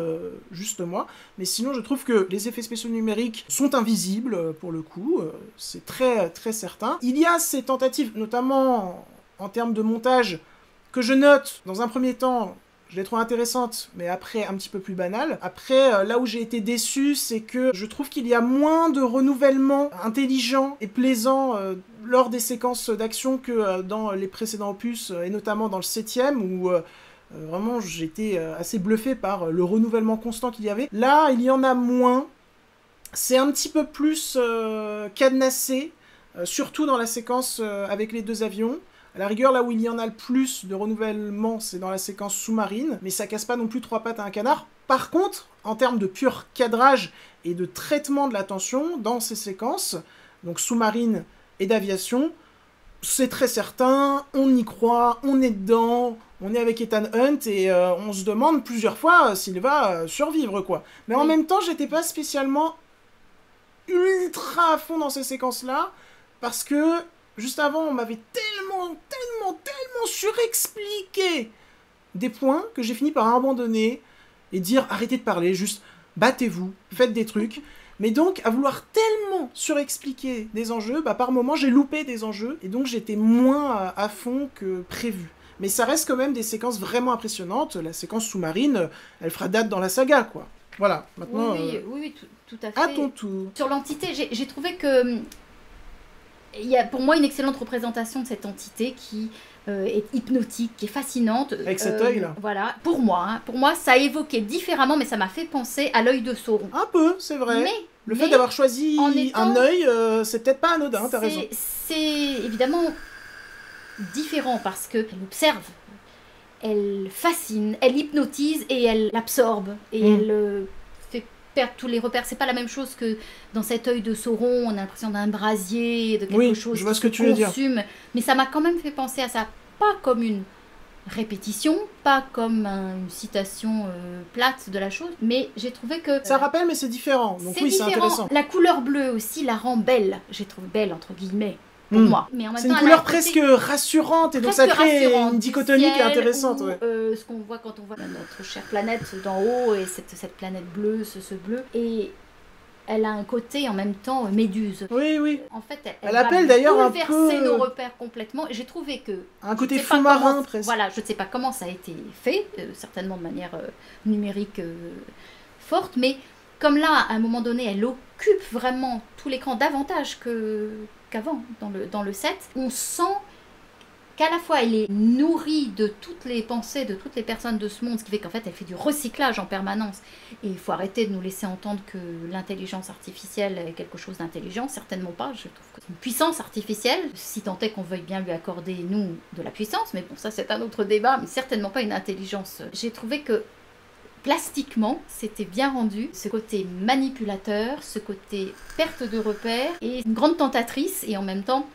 juste moi, mais sinon je trouve que les effets spéciaux numériques sont invisibles pour le coup, c'est très très certain. Il y a ces tentatives, notamment en termes de montage, que je note dans un premier temps. Je les trouve intéressantes, mais après un petit peu plus banales. Après, là où j'ai été déçu, c'est que je trouve qu'il y a moins de renouvellement intelligent et plaisant lors des séquences d'action que dans les précédents opus, et notamment dans le 7e, où vraiment j'étais assez bluffé par le renouvellement constant qu'il y avait. Là, il y en a moins. C'est un petit peu plus cadenassé, surtout dans la séquence avec les deux avions. À la rigueur, là où il y en a le plus de renouvellement, c'est dans la séquence sous-marine, mais ça casse pas non plus trois pattes à un canard. Par contre, en termes de pur cadrage et de traitement de la tension, dans ces séquences, donc sous-marine et d'aviation, c'est très certain, on y croit, on est dedans, on est avec Ethan Hunt et on se demande plusieurs fois s'il va survivre, quoi. Mais en même temps, j'étais pas spécialement ultra à fond dans ces séquences-là, parce que juste avant, on m'avait tellement surexpliqué des points que j'ai fini par abandonner et dire arrêtez de parler, juste battez-vous, faites des trucs. Mais donc, à vouloir tellement surexpliquer des enjeux, par moments, j'ai loupé des enjeux, et donc j'étais moins à fond que prévu. Mais ça reste quand même des séquences vraiment impressionnantes. La séquence sous-marine, elle fera date dans la saga, quoi. Voilà, maintenant... Oui, tout à fait. À ton tour. Sur l'entité, j'ai trouvé que... Il y a pour moi une excellente représentation de cette entité qui est hypnotique, qui est fascinante. Avec cet œil-là. Voilà, pour moi, ça a évoqué différemment, mais ça m'a fait penser à l'œil de Sauron. Un peu, c'est vrai. Mais le fait d'avoir choisi un œil, c'est peut-être pas anodin, t'as raison. C'est évidemment différent parce qu'elle observe, elle fascine, elle hypnotise et elle absorbe. Et elle fait perdre tous les repères. C'est pas la même chose que dans cet œil de Sauron, on a l'impression d'un brasier, de quelque chose je vois qui ce que se tu veux dire. consume. Mais ça m'a quand même fait penser à ça, pas comme une répétition, pas comme une citation plate de la chose, mais j'ai trouvé que... Ça rappelle, mais c'est différent. Donc oui, c'est intéressant. La couleur bleue aussi la rend belle. J'ai trouvé belle, entre guillemets, pour moi. Mais en même c'est temps, une couleur presque rassurante, et donc ça crée une dichotomie qui est intéressante. Où, ce qu'on voit quand on voit notre chère planète d'en haut, et cette planète bleue, ce bleu, et... Elle a un côté en même temps méduse. Oui. En fait, elle appelle d'ailleurs un peu... bouleverser nos repères complètement. J'ai trouvé que... Un côté fond-marin, presque. Voilà, je ne sais pas comment ça a été fait, certainement de manière numérique forte, mais comme là, à un moment donné, elle occupe vraiment tout l'écran davantage qu'avant dans le set, on sent qu'à la fois elle est nourrie de toutes les pensées de toutes les personnes de ce monde, ce qui fait qu'en fait elle fait du recyclage en permanence. Et il faut arrêter de nous laisser entendre que l'intelligence artificielle est quelque chose d'intelligent, certainement pas. Je trouve que c'est une puissance artificielle, si tant est qu'on veuille bien lui accorder, nous, de la puissance, mais bon, ça c'est un autre débat, mais certainement pas une intelligence. J'ai trouvé que plastiquement, c'était bien rendu, ce côté manipulateur, ce côté perte de repères, et une grande tentatrice, et en même temps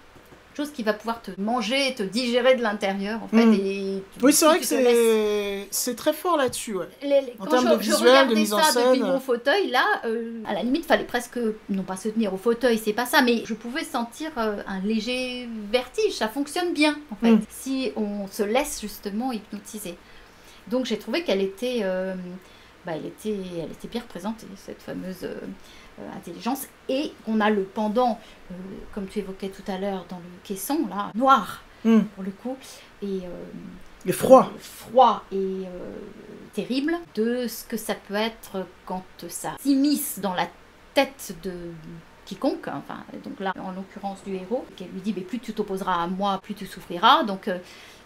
chose qui va pouvoir te manger, te digérer de l'intérieur en fait. Et oui, c'est vrai que c'est très fort là-dessus. Ouais. En termes de visuel, de mise en scène. Depuis mon fauteuil, là, à la limite, fallait presque, non pas se tenir au fauteuil, c'est pas ça, mais je pouvais sentir un léger vertige. Ça fonctionne bien en fait, si on se laisse justement hypnotiser. Donc j'ai trouvé qu'elle était, elle était bien représentée, cette fameuse intelligence, et on a le pendant, comme tu évoquais tout à l'heure dans le caisson, là, noir, pour le coup, et froid. Froid et terrible, de ce que ça peut être quand ça s'immisce dans la tête de quiconque, enfin, donc là, en l'occurrence du héros, qui lui dit, mais plus tu t'opposeras à moi, plus tu souffriras, donc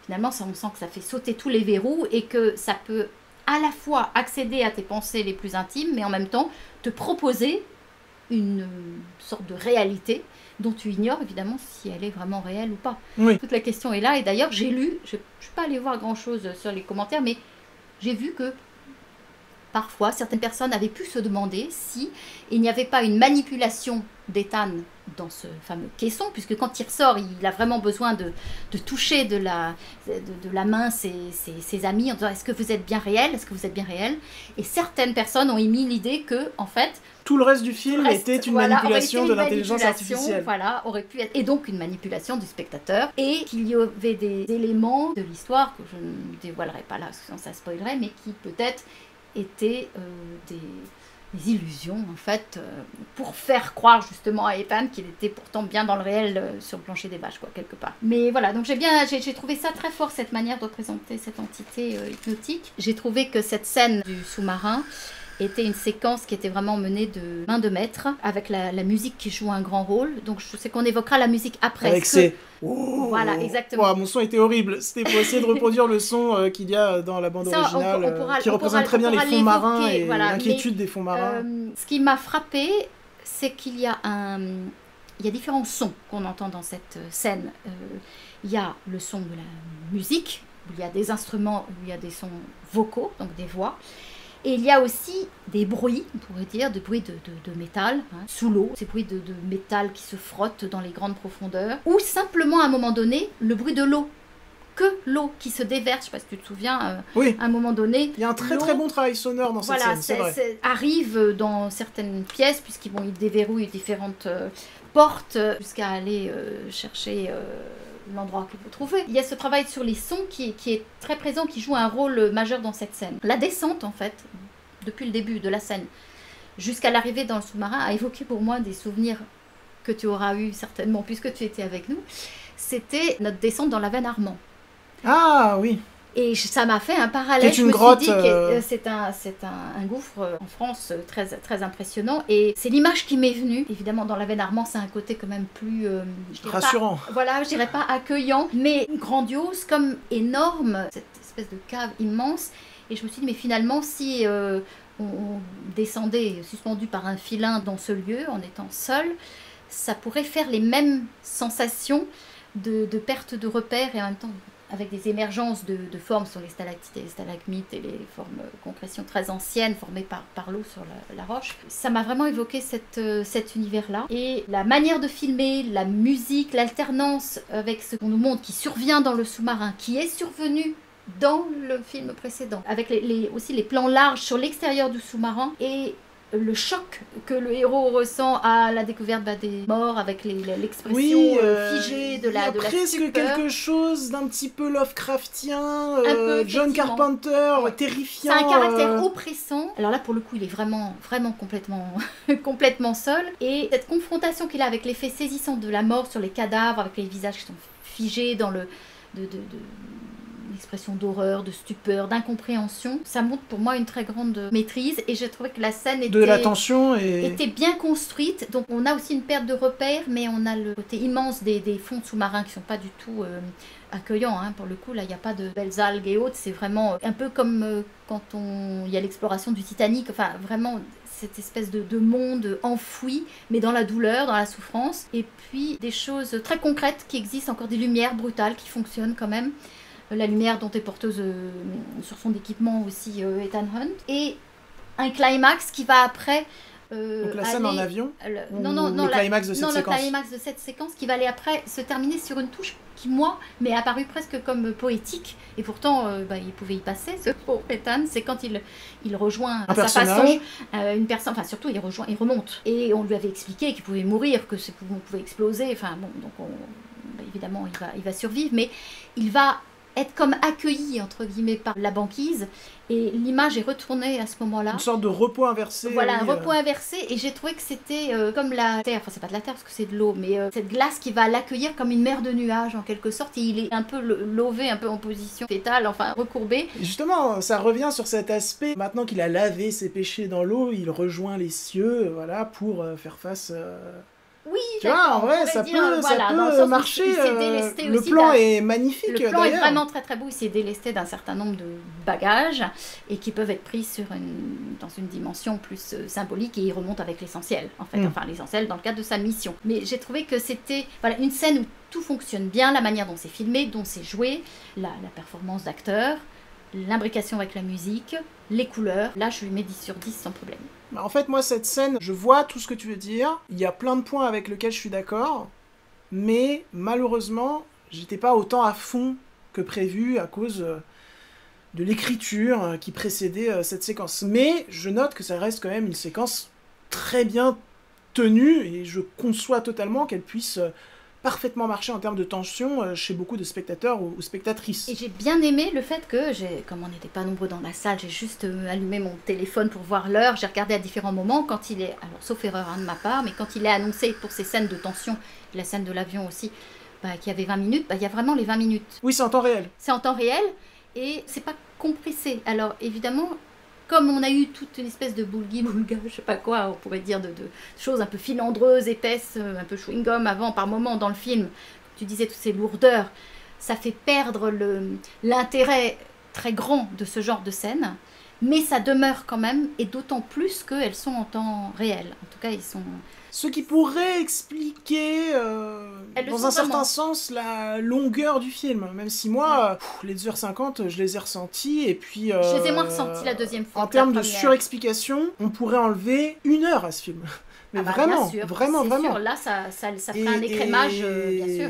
finalement, ça, on sent que ça fait sauter tous les verrous, et que ça peut à la fois accéder à tes pensées les plus intimes, mais en même temps te proposer une sorte de réalité dont tu ignores évidemment si elle est vraiment réelle ou pas. Oui. Toute la question est là, et d'ailleurs j'ai lu, je ne suis pas allée voir grand chose sur les commentaires, mais j'ai vu que parfois certaines personnes avaient pu se demander si il n'y avait pas une manipulation d'Ethan dans ce fameux caisson, puisque quand il ressort, il a vraiment besoin de toucher de la main ses amis en disant est-ce que vous êtes bien réel, est-ce que vous êtes bien réel, et certaines personnes ont émis l'idée que en fait tout le reste du film était une manipulation de l'intelligence artificielle. Voilà, aurait pu être, et donc une manipulation du spectateur, et qu'il y avait des éléments de l'histoire que je ne dévoilerai pas là, sinon ça spoilerait, mais qui peut-être étaient des illusions en fait, pour faire croire justement à Ethan qu'il était pourtant bien dans le réel, sur le plancher des vaches, quoi, quelque part. Mais voilà, donc j'ai trouvé ça très fort, cette manière de représenter cette entité hypnotique. J'ai trouvé que cette scène du sous-marin était une séquence qui était vraiment menée de main de maître, avec la musique qui joue un grand rôle. Donc je sais qu'on évoquera la musique après. Avec voilà, exactement. Mon son était horrible. C'était pour essayer de reproduire le son qu'il y a dans la bande originale, qui représente très bien les fonds marins et l'inquiétude des fonds marins. Ce qui m'a frappé, c'est qu'il y a différents sons qu'on entend dans cette scène. Il y a le son de la musique, où il y a des instruments, où il y a des sons vocaux, donc des voix. Et il y a aussi des bruits, on pourrait dire, des bruits de métal, hein, sous l'eau, ces bruits de métal qui se frottent dans les grandes profondeurs, ou simplement à un moment donné, le bruit de l'eau. Que l'eau qui se déverse, je ne sais pas si tu te souviens, oui. à un moment donné. Il y a un très très bon travail sonore dans cette scène, c'est vrai. Arrive dans certaines pièces, puisqu'ils déverrouillent différentes portes jusqu'à aller chercher l'endroit qu'il faut trouver. Il y a ce travail sur les sons qui est très présent, qui joue un rôle majeur dans cette scène. La descente, en fait, depuis le début de la scène jusqu'à l'arrivée dans le sous-marin, a évoqué pour moi des souvenirs que tu auras eu certainement, puisque tu étais avec nous. C'était notre descente dans la veine Armand. Ah oui. Et ça m'a fait un parallèle. C'est une grotte. Je me suis dit que c'est un gouffre en France très, très impressionnant. Et c'est l'image qui m'est venue. Évidemment, dans la veine Armand, c'est un côté quand même plus... rassurant. Voilà, je dirais pas accueillant, mais grandiose, comme énorme, cette espèce de cave immense. Et je me suis dit, mais finalement, si on descendait suspendu par un filin dans ce lieu, en étant seul, ça pourrait faire les mêmes sensations de perte de repères et en même temps avec des émergences de formes sur les stalactites et les stalagmites et les formes concrétions très anciennes formées par l'eau sur la roche. Ça m'a vraiment évoqué cet univers-là. Et la manière de filmer, la musique, l'alternance avec ce qu'on nous montre qui survient dans le sous-marin, qui est survenu dans le film précédent, avec aussi les plans larges sur l'extérieur du sous-marin et le choc que le héros ressent à la découverte des morts avec l'expression figée de la stupeur. Il y a presque quelque chose d'un petit peu Lovecraftien, peu, John Carpenter, terrifiant. C'est un caractère oppressant. Alors là, pour le coup, il est vraiment complètement seul. Et cette confrontation qu'il a avec l'effet saisissant de la mort sur les cadavres, avec les visages qui sont figés dans expression d'horreur, de stupeur, d'incompréhension. Ça montre pour moi une très grande maîtrise et j'ai trouvé que la scène était bien construite. Donc on a aussi une perte de repères, mais on a le côté immense des fonds sous-marins qui ne sont pas du tout accueillants. Hein. Pour le coup, là, il n'y a pas de belles algues et autres. C'est vraiment un peu comme quand il y a l'exploration du Titanic. Enfin, vraiment cette espèce de monde enfoui, mais dans la douleur, dans la souffrance. Et puis des choses très concrètes qui existent, encore des lumières brutales qui fonctionnent quand même. La lumière dont est porteuse sur son équipement aussi Ethan Hunt. Et un climax qui va après... Donc la scène en avion le climax de cette séquence. Le climax de cette séquence qui va aller après se terminer sur une touche qui, moi, m'est apparue presque comme poétique. Et pourtant, il pouvait y passer, ce pauvre Ethan. C'est quand il rejoint à sa façon une personne... Enfin, surtout, il remonte. Et on lui avait expliqué qu'il pouvait mourir, que ses poumons pouvaient exploser. Enfin, bon, donc évidemment, il va survivre. Mais il va être comme accueilli, entre guillemets, par la banquise. Et l'image est retournée à ce moment-là. Une sorte de repos inversé. Voilà, un repos inversé. Et j'ai trouvé que c'était comme la terre. Enfin, c'est pas de la terre parce que c'est de l'eau. Mais cette glace qui va l'accueillir comme une mer de nuages, en quelque sorte. Et il est un peu lové, un peu en position fétale, enfin recourbé. Et justement, ça revient sur cet aspect. Maintenant qu'il a lavé ses péchés dans l'eau, il rejoint les cieux, voilà, pour faire face... Oui, tu vois, en vrai, ça peut marcher. Le plan est magnifique. Le plan est vraiment très très beau. Il s'est délesté d'un certain nombre de bagages et qui peuvent être pris dans une dimension plus symbolique et il remonte avec l'essentiel, en fait. Enfin, l'essentiel dans le cadre de sa mission. Mais j'ai trouvé que c'était une scène où tout fonctionne bien, la manière dont c'est filmé, dont c'est joué, la performance d'acteurs, l'imbrication avec la musique, les couleurs. Là, je lui mets 10 sur 10 sans problème. En fait, moi, cette scène, je vois tout ce que tu veux dire. Il y a plein de points avec lesquels je suis d'accord. Mais malheureusement, j'étais pas autant à fond que prévu à cause de l'écriture qui précédait cette séquence. Mais je note que ça reste quand même une séquence très bien tenue et je conçois totalement qu'elle puisse parfaitement marché en termes de tension chez beaucoup de spectateurs ou spectatrices. Et j'ai bien aimé le fait que, comme on n'était pas nombreux dans la salle, j'ai juste allumé mon téléphone pour voir l'heure, j'ai regardé à différents moments quand il est, alors sauf erreur de ma part, mais quand il est annoncé pour ces scènes de tension, la scène de l'avion aussi, qu'il y avait 20 minutes, il y a vraiment les 20 minminutes. Oui, c'est en temps réel. C'est en temps réel et c'est pas compressé. Alors évidemment, comme on a eu toute une espèce de boulga, je sais pas quoi, on pourrait dire de choses un peu filandreuses, épaisses, un peu chewing-gum avant, par moment dans le film, tu disais toutes ces lourdeurs, ça fait perdre l'intérêt très grand de ce genre de scène. mais ça demeure quand même, et d'autant plus qu'elles sont en temps réel. En tout cas, ils sont... Ce qui pourrait expliquer, Elles le dans sont un certain vraiment. sens, la longueur du film. Même si moi, les 2h50, je les ai ressentis, et puis... Je les ai moins ressentis la deuxième fois En que la termes de première. surexplication, on pourrait enlever 1 heure à ce film. Mais Ah bah, vraiment, bien sûr, vraiment, c'est vraiment. sûr. Là, ça ferait un écrémage, bien sûr.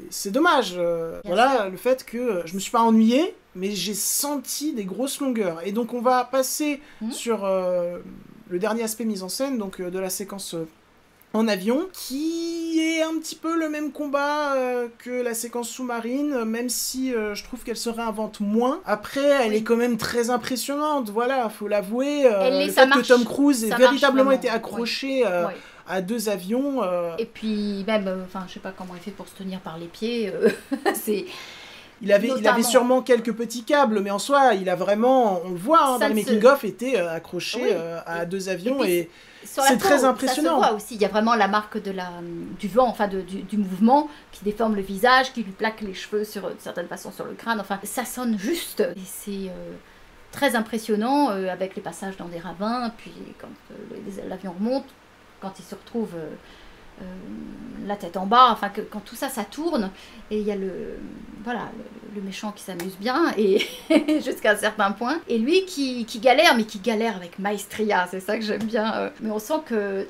C'est dommage. Voilà, le fait que je me suis pas ennuyé, mais j'ai senti des grosses longueurs. Et donc on va passer sur le dernier aspect mise en scène, donc de la séquence en avion, qui est un petit peu le même combat que la séquence sous-marine, même si je trouve qu'elle se réinvente moins. Après, elle est quand même très impressionnante, voilà, faut l'avouer. Le ça fait que marche. Tom Cruise ait Ça véritablement marche été vraiment. accroché Ouais. à 2 avions... Et puis même, enfin, je sais pas comment il fait pour se tenir par les pieds. C'est Il avait Notamment. sûrement quelques petits câbles, mais en soi, il a vraiment, on le voit, hein, Ça dans le ne se- making-of, était accroché Oui. à 2 avions, puis, et sur la c'est peau, très impressionnant. Ça se voit aussi. Il y a vraiment la marque du vent, enfin du mouvement, qui déforme le visage, qui lui plaque les cheveux d'une certaine façon sur le crâne. Enfin, ça sonne juste. Et c'est très impressionnant avec les passages dans des ravins, puis quand l'avion remonte, quand il se retrouve la tête en bas, enfin quand tout ça tourne, et il y a le méchant qui s'amuse bien, et jusqu'à un certain point, et lui qui galère, mais qui galère avec maestria, c'est ça que j'aime bien. Mais on sent qu'il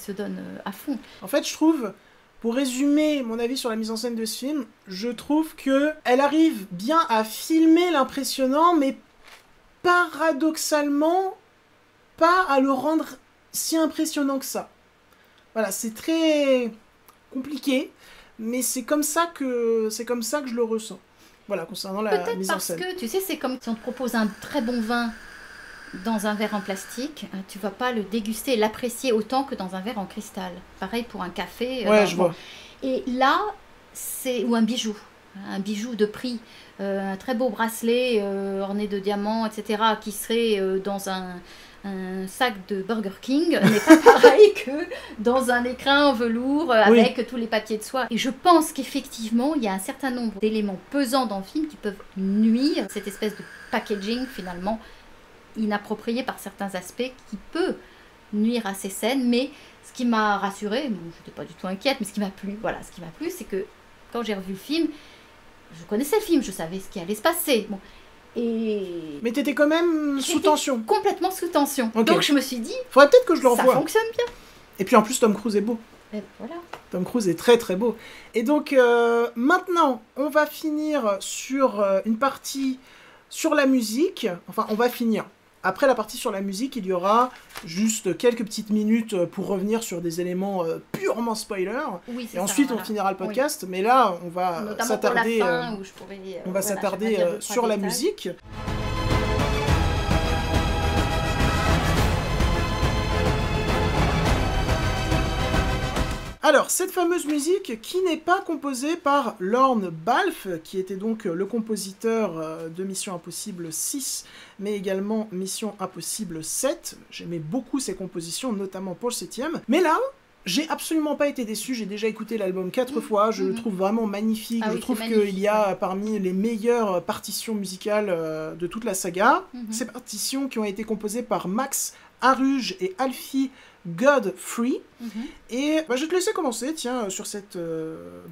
se donne à fond. En fait, je trouve, pour résumer mon avis sur la mise en scène de ce film, je trouve que elle arrive bien à filmer l'impressionnant, mais paradoxalement, pas à le rendre si impressionnant que ça. Voilà, c'est très compliqué, mais c'est comme ça que je le ressens. Voilà, concernant la Peut-être mise en parce scène. que, tu sais, c'est comme si on te propose un très bon vin dans un verre en plastique, tu vas pas le déguster et l'apprécier autant que dans un verre en cristal. Pareil pour un café. Ouais, je vois. Et là, ou un bijou de prix, un très beau bracelet orné de diamants, etc., qui serait dans un sac de Burger King n'est pas pareil que dans un écrin en velours avec tous les papiers de soie. Et je pense qu'effectivement, il y a un certain nombre d'éléments pesants dans le film qui peuvent nuire, cette espèce de packaging finalement inapproprié par certains aspects qui peut nuire à ces scènes. Mais ce qui m'a rassurée, bon, je n'étais pas du tout inquiète, mais ce qui m'a plu, c'est que quand j'ai revu le film, je connaissais le film, je savais ce qui allait se passer. Bon. Mais t'étais quand même sous tension. Complètement sous tension. Okay. Donc je me suis dit, faudrait peut-être que je le revoie. Ça fonctionne bien. Et puis en plus, Tom Cruise est beau. Et voilà. Tom Cruise est très très beau. Et donc maintenant, on va finir sur une partie sur la musique. Enfin, on va finir. Après la partie sur la musique, il y aura juste quelques petites minutes pour revenir sur des éléments purement spoilers. Oui, et ensuite, on finira le podcast. Oui. Mais là, on va s'attarder. On va s'attarder sur la musique. Alors, cette fameuse musique qui n'est pas composée par Lorne Balfe, qui était donc le compositeur de Mission Impossible 6, mais également Mission Impossible 7. J'aimais beaucoup ses compositions, notamment pour le 7e. Mais là, j'ai absolument pas été déçu, j'ai déjà écouté l'album 4 fois, je le trouve vraiment magnifique, je trouve qu'il y a parmi les meilleures partitions musicales de toute la saga. Ces partitions qui ont été composées par Max Aruge et Alfie Godfrey. Et je vais te laisser commencer, tiens, sur cette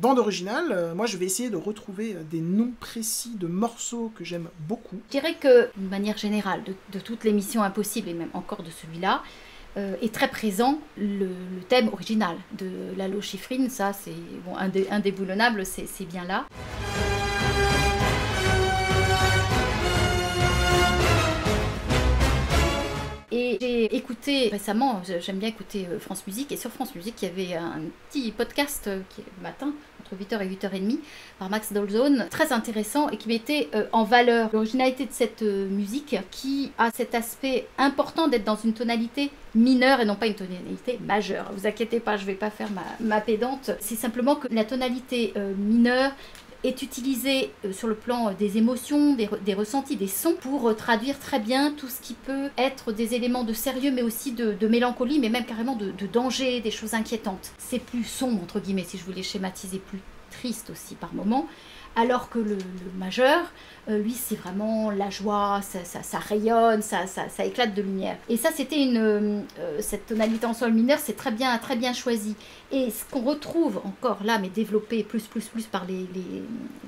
bande originale. Moi, je vais essayer de retrouver des noms précis de morceaux que j'aime beaucoup. Je dirais que, d'une manière générale, de toutes les Missions Impossibles, et même encore de celui-là, est très présent le thème original de Lalo Schifrin. Ça, c'est bon, indéboulonnable, c'est bien là. Et j'ai écouté récemment, j'aime bien écouter France Musique, et sur France Musique, il y avait un petit podcast qui est le matin, entre 8h et 8h30, par Max Dolzone, très intéressant et qui mettait en valeur l'originalité de cette musique qui a cet aspect important d'être dans une tonalité mineure et non pas une tonalité majeure. Vous inquiétez pas, je vais pas faire ma pédante, c'est simplement que la tonalité mineure est utilisé sur le plan des émotions, des ressentis, des sons, pour traduire très bien tout ce qui peut être des éléments de sérieux, mais aussi de mélancolie, mais même carrément de danger, des choses inquiétantes. C'est plus sombre, entre guillemets, si je voulais schématiser, plus triste aussi par moments, Alors que le majeur, lui, c'est vraiment la joie, ça rayonne, ça éclate de lumière. Et ça, c'était cette tonalité en sol mineur, c'est très bien choisi. Et ce qu'on retrouve encore là, mais développé plus par les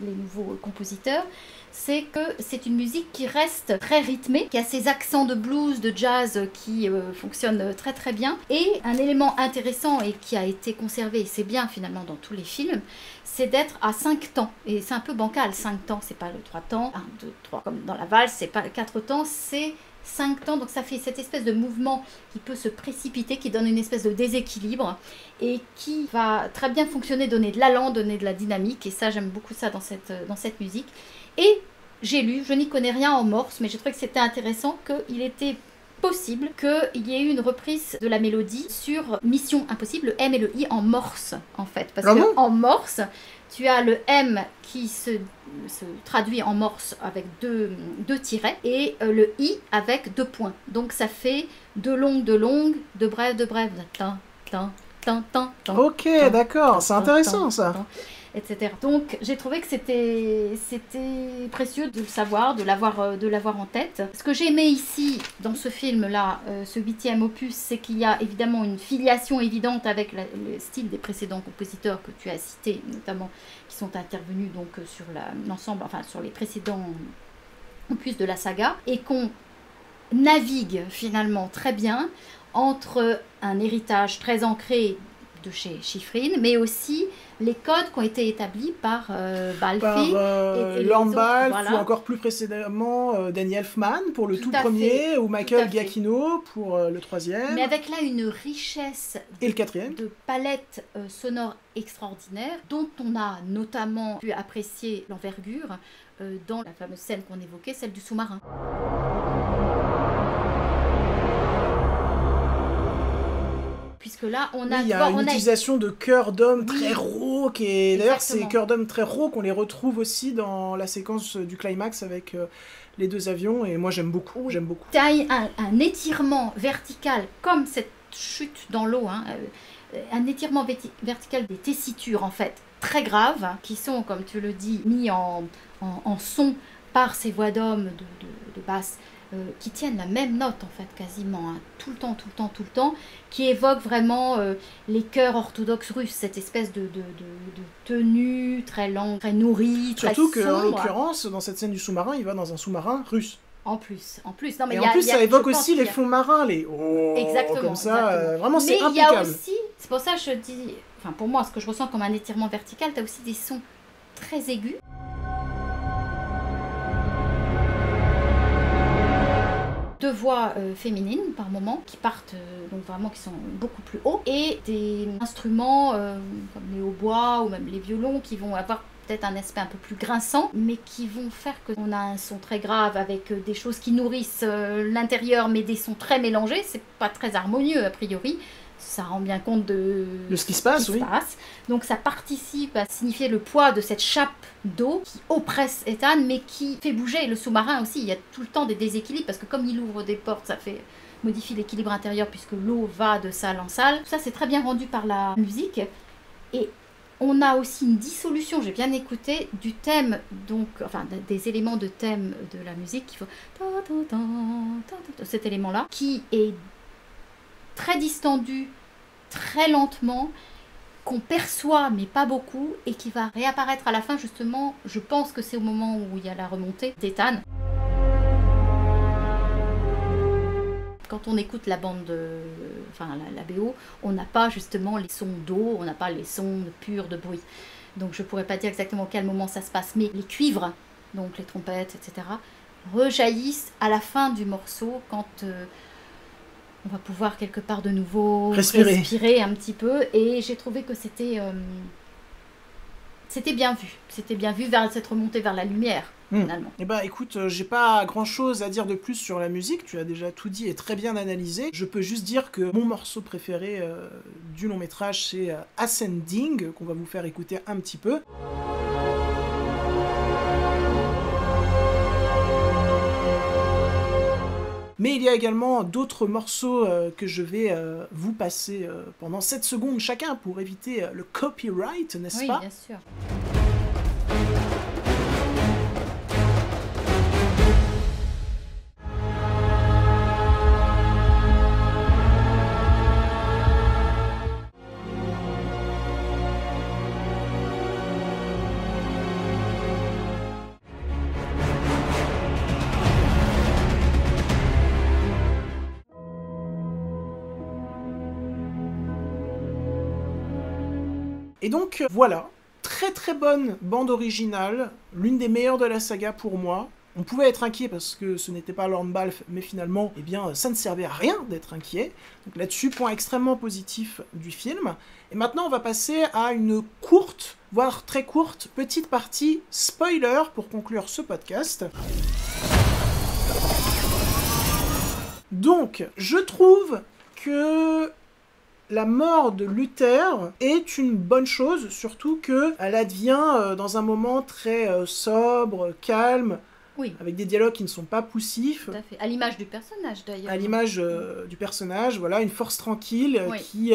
nouveaux compositeurs, c'est que c'est une musique qui reste très rythmée, qui a ses accents de blues, de jazz qui fonctionnent très très bien. Et un élément intéressant et qui a été conservé, et c'est bien finalement dans tous les films, c'est d'être à 5 temps. Et c'est un peu bancal, 5 temps, c'est pas le 3 temps, 1, 2, 3, comme dans la valse, c'est pas 4 temps, c'est 5 temps. Donc ça fait cette espèce de mouvement qui peut se précipiter, qui donne une espèce de déséquilibre et qui va très bien fonctionner, donner de l'allant, donner de la dynamique. Et ça, j'aime beaucoup ça dans cette musique. Et j'ai lu, je n'y connais rien en morse, mais j'ai trouvé que c'était intéressant qu'il était possible qu'il y ait eu une reprise de la mélodie sur Mission Impossible, le M et le I en morse, en fait. Parce qu'en morse, tu as le M qui se traduit en morse avec deux tirets et le I avec 2 points. Donc ça fait de longues, de brèves, Ok, d'accord, c'est intéressant ça. Etc. Donc j'ai trouvé que c'était précieux de le savoir, de l'avoir en tête. Ce que j'ai aimé ici dans ce film-là, ce 8e opus, c'est qu'il y a évidemment une filiation évidente avec le style des précédents compositeurs que tu as cités, notamment qui sont intervenus donc sur l'ensemble, enfin sur les précédents opus de la saga, et qu'on navigue finalement très bien entre un héritage très ancré de chez Schifrin, mais aussi les codes qui ont été établis par Balfe et Lorne Balfe, voilà. ou encore plus précédemment Danny Elfman pour le tout premier, fait, ou Michael Giacchino pour le 3e. Mais avec là une richesse et le 4e. de palette sonore extraordinaire, dont on a notamment pu apprécier l'envergure dans la fameuse scène qu'on évoquait, celle du sous-marin. Puisque là, on a... Oui, il y a une utilisation de chœurs d'hommes très rauques, et d'ailleurs ces chœurs d'hommes très rauques, on les retrouve aussi dans la séquence du climax avec les 2 avions, et moi j'aime beaucoup. Oui. J'aime beaucoup. Tu as un étirement vertical, comme cette chute dans l'eau, hein, un étirement vertical des tessitures en fait, très graves, hein, qui sont, comme tu le dis, mis en son par ces voix d'hommes de basse, qui tiennent la même note en fait quasiment, hein, tout le temps, qui évoquent vraiment les chœurs orthodoxes russes, cette espèce de tenue très lente, très nourrie, très sombre. Surtout qu'en l'occurrence, dans cette scène du sous-marin, il va dans un sous-marin russe. En plus. Non, mais et en plus, ça évoque aussi les fonds marins, les exactement, comme ça, exactement. vraiment c'est impeccable. Mais il y a aussi, c'est pour ça que je dis, enfin pour moi, ce que je ressens comme un étirement vertical, tu as aussi des sons très aigus. De voix féminines par moment qui partent donc vraiment qui sont beaucoup plus hauts, et des instruments comme les hautbois ou même les violons qui vont avoir peut-être un aspect un peu plus grinçant, mais qui vont faire qu'on a un son très grave avec des choses qui nourrissent l'intérieur, mais des sons très mélangés. C'est pas très harmonieux a priori. Ça rend bien compte de ce qui se passe, oui. Donc ça participe à signifier le poids de cette chape d'eau qui oppresse Ethan, mais qui fait bouger le sous-marin aussi. Il y a tout le temps des déséquilibres, parce que comme il ouvre des portes, ça modifie l'équilibre intérieur, puisque l'eau va de salle en salle. Tout ça, c'est très bien rendu par la musique. Et on a aussi une dissolution, j'ai bien écouté, du thème, donc, enfin des éléments de thème de la musique, qui faut cet élément-là, qui est très distendu, très lentement, qu'on perçoit mais pas beaucoup, et qui va réapparaître à la fin justement. Je pense que c'est au moment où il y a la remontée d'Ethan. Quand on écoute la bande la BO, on n'a pas justement les sons d'eau, on n'a pas les sons purs de bruit. Donc je pourrais pas dire exactement à quel moment ça se passe, mais les cuivres, donc les trompettes, etc., rejaillissent à la fin du morceau, quand on va pouvoir quelque part de nouveau respirer un petit peu. Et j'ai trouvé que c'était bien vu. C'était bien vu vers cette remontée vers la lumière, finalement. Eh ben, écoute, j'ai pas grand-chose à dire de plus sur la musique. Tu as déjà tout dit et très bien analysé. Je peux juste dire que mon morceau préféré du long métrage, c'est Ascending, qu'on va vous faire écouter un petit peu. Mais il y a également d'autres morceaux que je vais vous passer pendant 7 secondes chacun pour éviter le copyright, n'est-ce pas ? Oui, bien sûr. Et donc, voilà. Très très bonne bande originale, l'une des meilleures de la saga pour moi. On pouvait être inquiet parce que ce n'était pas Lorne Balfe, mais finalement, eh bien, ça ne servait à rien d'être inquiet. Donc là-dessus, point extrêmement positif du film. Et maintenant, on va passer à une courte, voire très courte, petite partie spoiler pour conclure ce podcast. Donc, je trouve que la mort de Luther est une bonne chose, surtout qu'elle advient dans un moment très sobre, calme, Oui, avec des dialogues qui ne sont pas poussifs. tout à fait. À l'image du personnage, d'ailleurs. À l'image du personnage, voilà, une force tranquille Oui. qui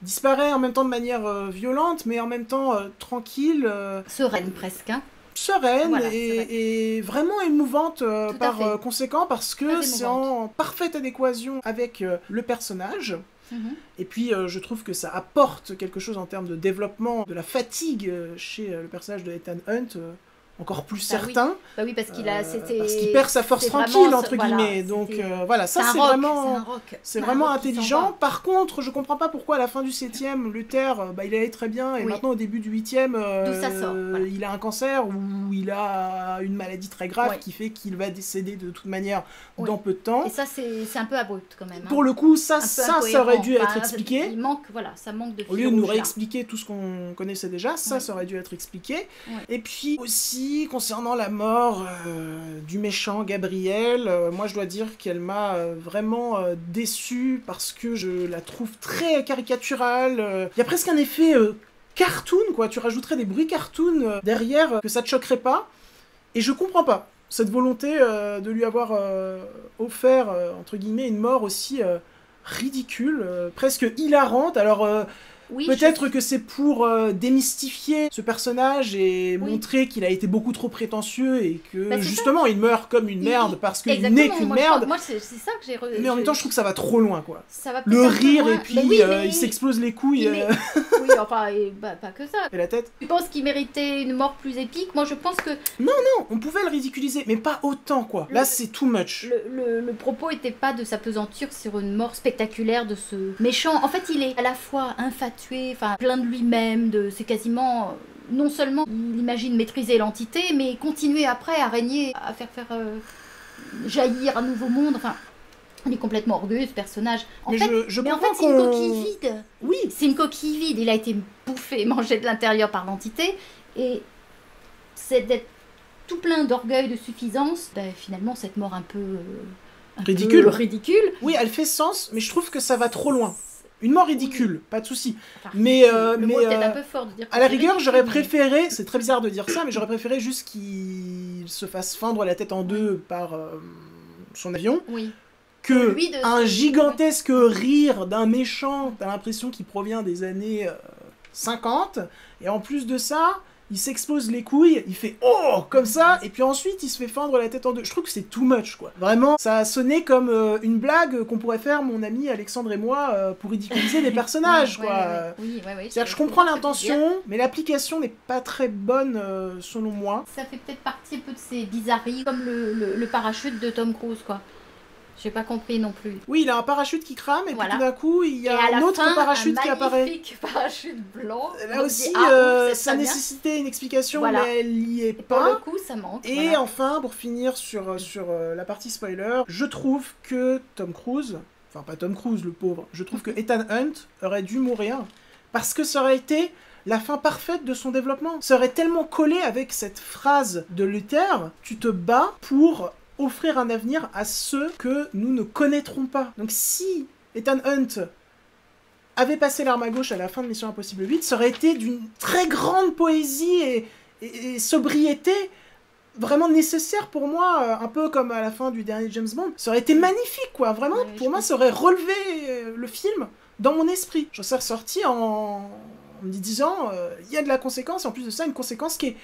disparaît en même temps de manière violente, mais en même temps tranquille, Sereine, presque, hein. sereine Voilà, et vraiment émouvante Tout à par fait. conséquent, parce que Très c'est émouvante. en parfaite adéquation avec le personnage. Mhm. Et puis je trouve que ça apporte quelque chose en termes de développement de la fatigue chez le personnage de Ethan Hunt, encore plus Bah oui. certain, Bah oui, parce qu'il a... c'était... parce qu'il perd sa force c'est tranquille, vraiment- entre voilà, guillemets. Donc c'était- voilà, ça un c'est rock, vraiment... c'est un rock. C'est C'est un vraiment rock qui s'en intelligent. va. Par contre, je comprends pas pourquoi à la fin du 7ème, Luther, il allait très bien, et Oui. maintenant au début du 8ème, D'où ça sort, voilà. il a un cancer ou il a une maladie très grave Ouais. qui fait qu'il va décéder de toute manière Oui. dans peu de temps. Et ça, c'est un peu abrupt, quand même. hein. Pour le coup, ça, Un peu ça incohérent. aurait dû être Enfin, expliqué. Il manque, voilà, ça manque de Au fil lieu de nous rouge, là. réexpliquer tout ce qu'on connaissait déjà, ça, Ouais. ça aurait dû être expliqué. Ouais. Et puis aussi, concernant la mort du méchant Gabriel, moi je dois dire qu'elle m'a vraiment déçu parce que je la trouve très caricaturale. Il y a presque un effet cartoon, quoi. Tu rajouterais des bruits cartoon derrière, que ça te choquerait pas. Et je comprends pas cette volonté de lui avoir offert, entre guillemets, une mort aussi ridicule, presque hilarante. Alors... Oui, peut-être que c'est pour démystifier ce personnage et Oui. montrer qu'il a été beaucoup trop prétentieux et que Bah, c'est justement il meurt comme une Il- merde parce qu'il Exactement, n'est qu'une moi, merde. Moi, c'est ça que j'ai... Mais en même temps, je trouve que ça va trop loin, quoi. Ça va Le peut-être un peu rire loin. et puis Mais oui, mais il s'explose les couilles mais- Oui, enfin, et, bah, pas que ça. et la tête. Tu penses qu'il méritait une mort plus épique? Moi, je pense que Non, on pouvait le ridiculiser, mais pas autant, quoi. Là, c'est too much. le propos était pas de s'apesantir sur une mort spectaculaire de ce méchant. En fait, il est à la fois infatué, enfin, plein de lui-même, c'est quasiment... non seulement il imagine maîtriser l'entité, mais continuer après à régner, à faire jaillir un nouveau monde. Enfin, il est complètement orgueilleux, ce personnage. Mais je Mais en comprends fait, c'est une qu'on- coquille vide. Oui, C'est une coquille vide. Il a été bouffé, mangé de l'intérieur par l'entité. Et c'est d'être tout plein d'orgueil, de suffisance. Ben, finalement, cette mort un peu Ridicule. ridicule. oui, elle fait sens, mais je trouve que ça va trop loin. Une mort ridicule, pas de souci. Enfin, Mais, le mot est peut-être un peu fort de dire que À la c'est rigueur, ridicule, j'aurais mais- préféré, c'est très bizarre de dire ça, mais j'aurais préféré juste qu'il se fasse fendre la tête en deux par son avion, Oui. que Lui de- un gigantesque rire d'un méchant, t'as l'impression qu'il provient des années 50, et en plus de ça, il s'expose les couilles, il fait « Oh !» comme ça, et puis ensuite il se fait fendre la tête en deux. Je trouve que c'est too much, quoi. Vraiment, ça a sonné comme une blague qu'on pourrait faire, mon ami Alexandre et moi, pour ridiculiser les personnages, Ouais, quoi. ouais. Oui, ouais, ouais, C'est-à-dire que je comprends l'intention, mais l'application n'est pas très bonne selon moi. Ça fait peut-être partie un peu de ces bizarreries, comme le parachute de Tom Cruise, quoi. J'ai pas compris non plus. Oui, il a un parachute qui crame, et Voilà. puis tout d'un coup, il y Et à a la un autre fin, parachute un qui apparaît. magnifique parachute blanc. Là On se aussi, dit, ah, ouf, c'est ça très bien. nécessitait une explication, Voilà. mais elle y est Et pour le pas. coup, ça manque. Et voilà. enfin, pour finir sur la partie spoiler, je trouve que Tom Cruise, enfin pas Tom Cruise le pauvre, je trouve que Ethan Hunt aurait dû mourir, parce que ça aurait été la fin parfaite de son développement. Ça aurait tellement collé avec cette phrase de Luther, tu te bats pour offrir un avenir à ceux que nous ne connaîtrons pas. Donc si Ethan Hunt avait passé l'arme à gauche à la fin de Mission Impossible 8, ça aurait été d'une très grande poésie et sobriété vraiment nécessaire pour moi, un peu comme à la fin du dernier James Bond. Ça aurait été magnifique, quoi. Vraiment, Ouais, pour moi, ça aurait relevé le film dans mon esprit. Je serais ressorti en me disant, il y a de la conséquence, et en plus de ça, une conséquence qui est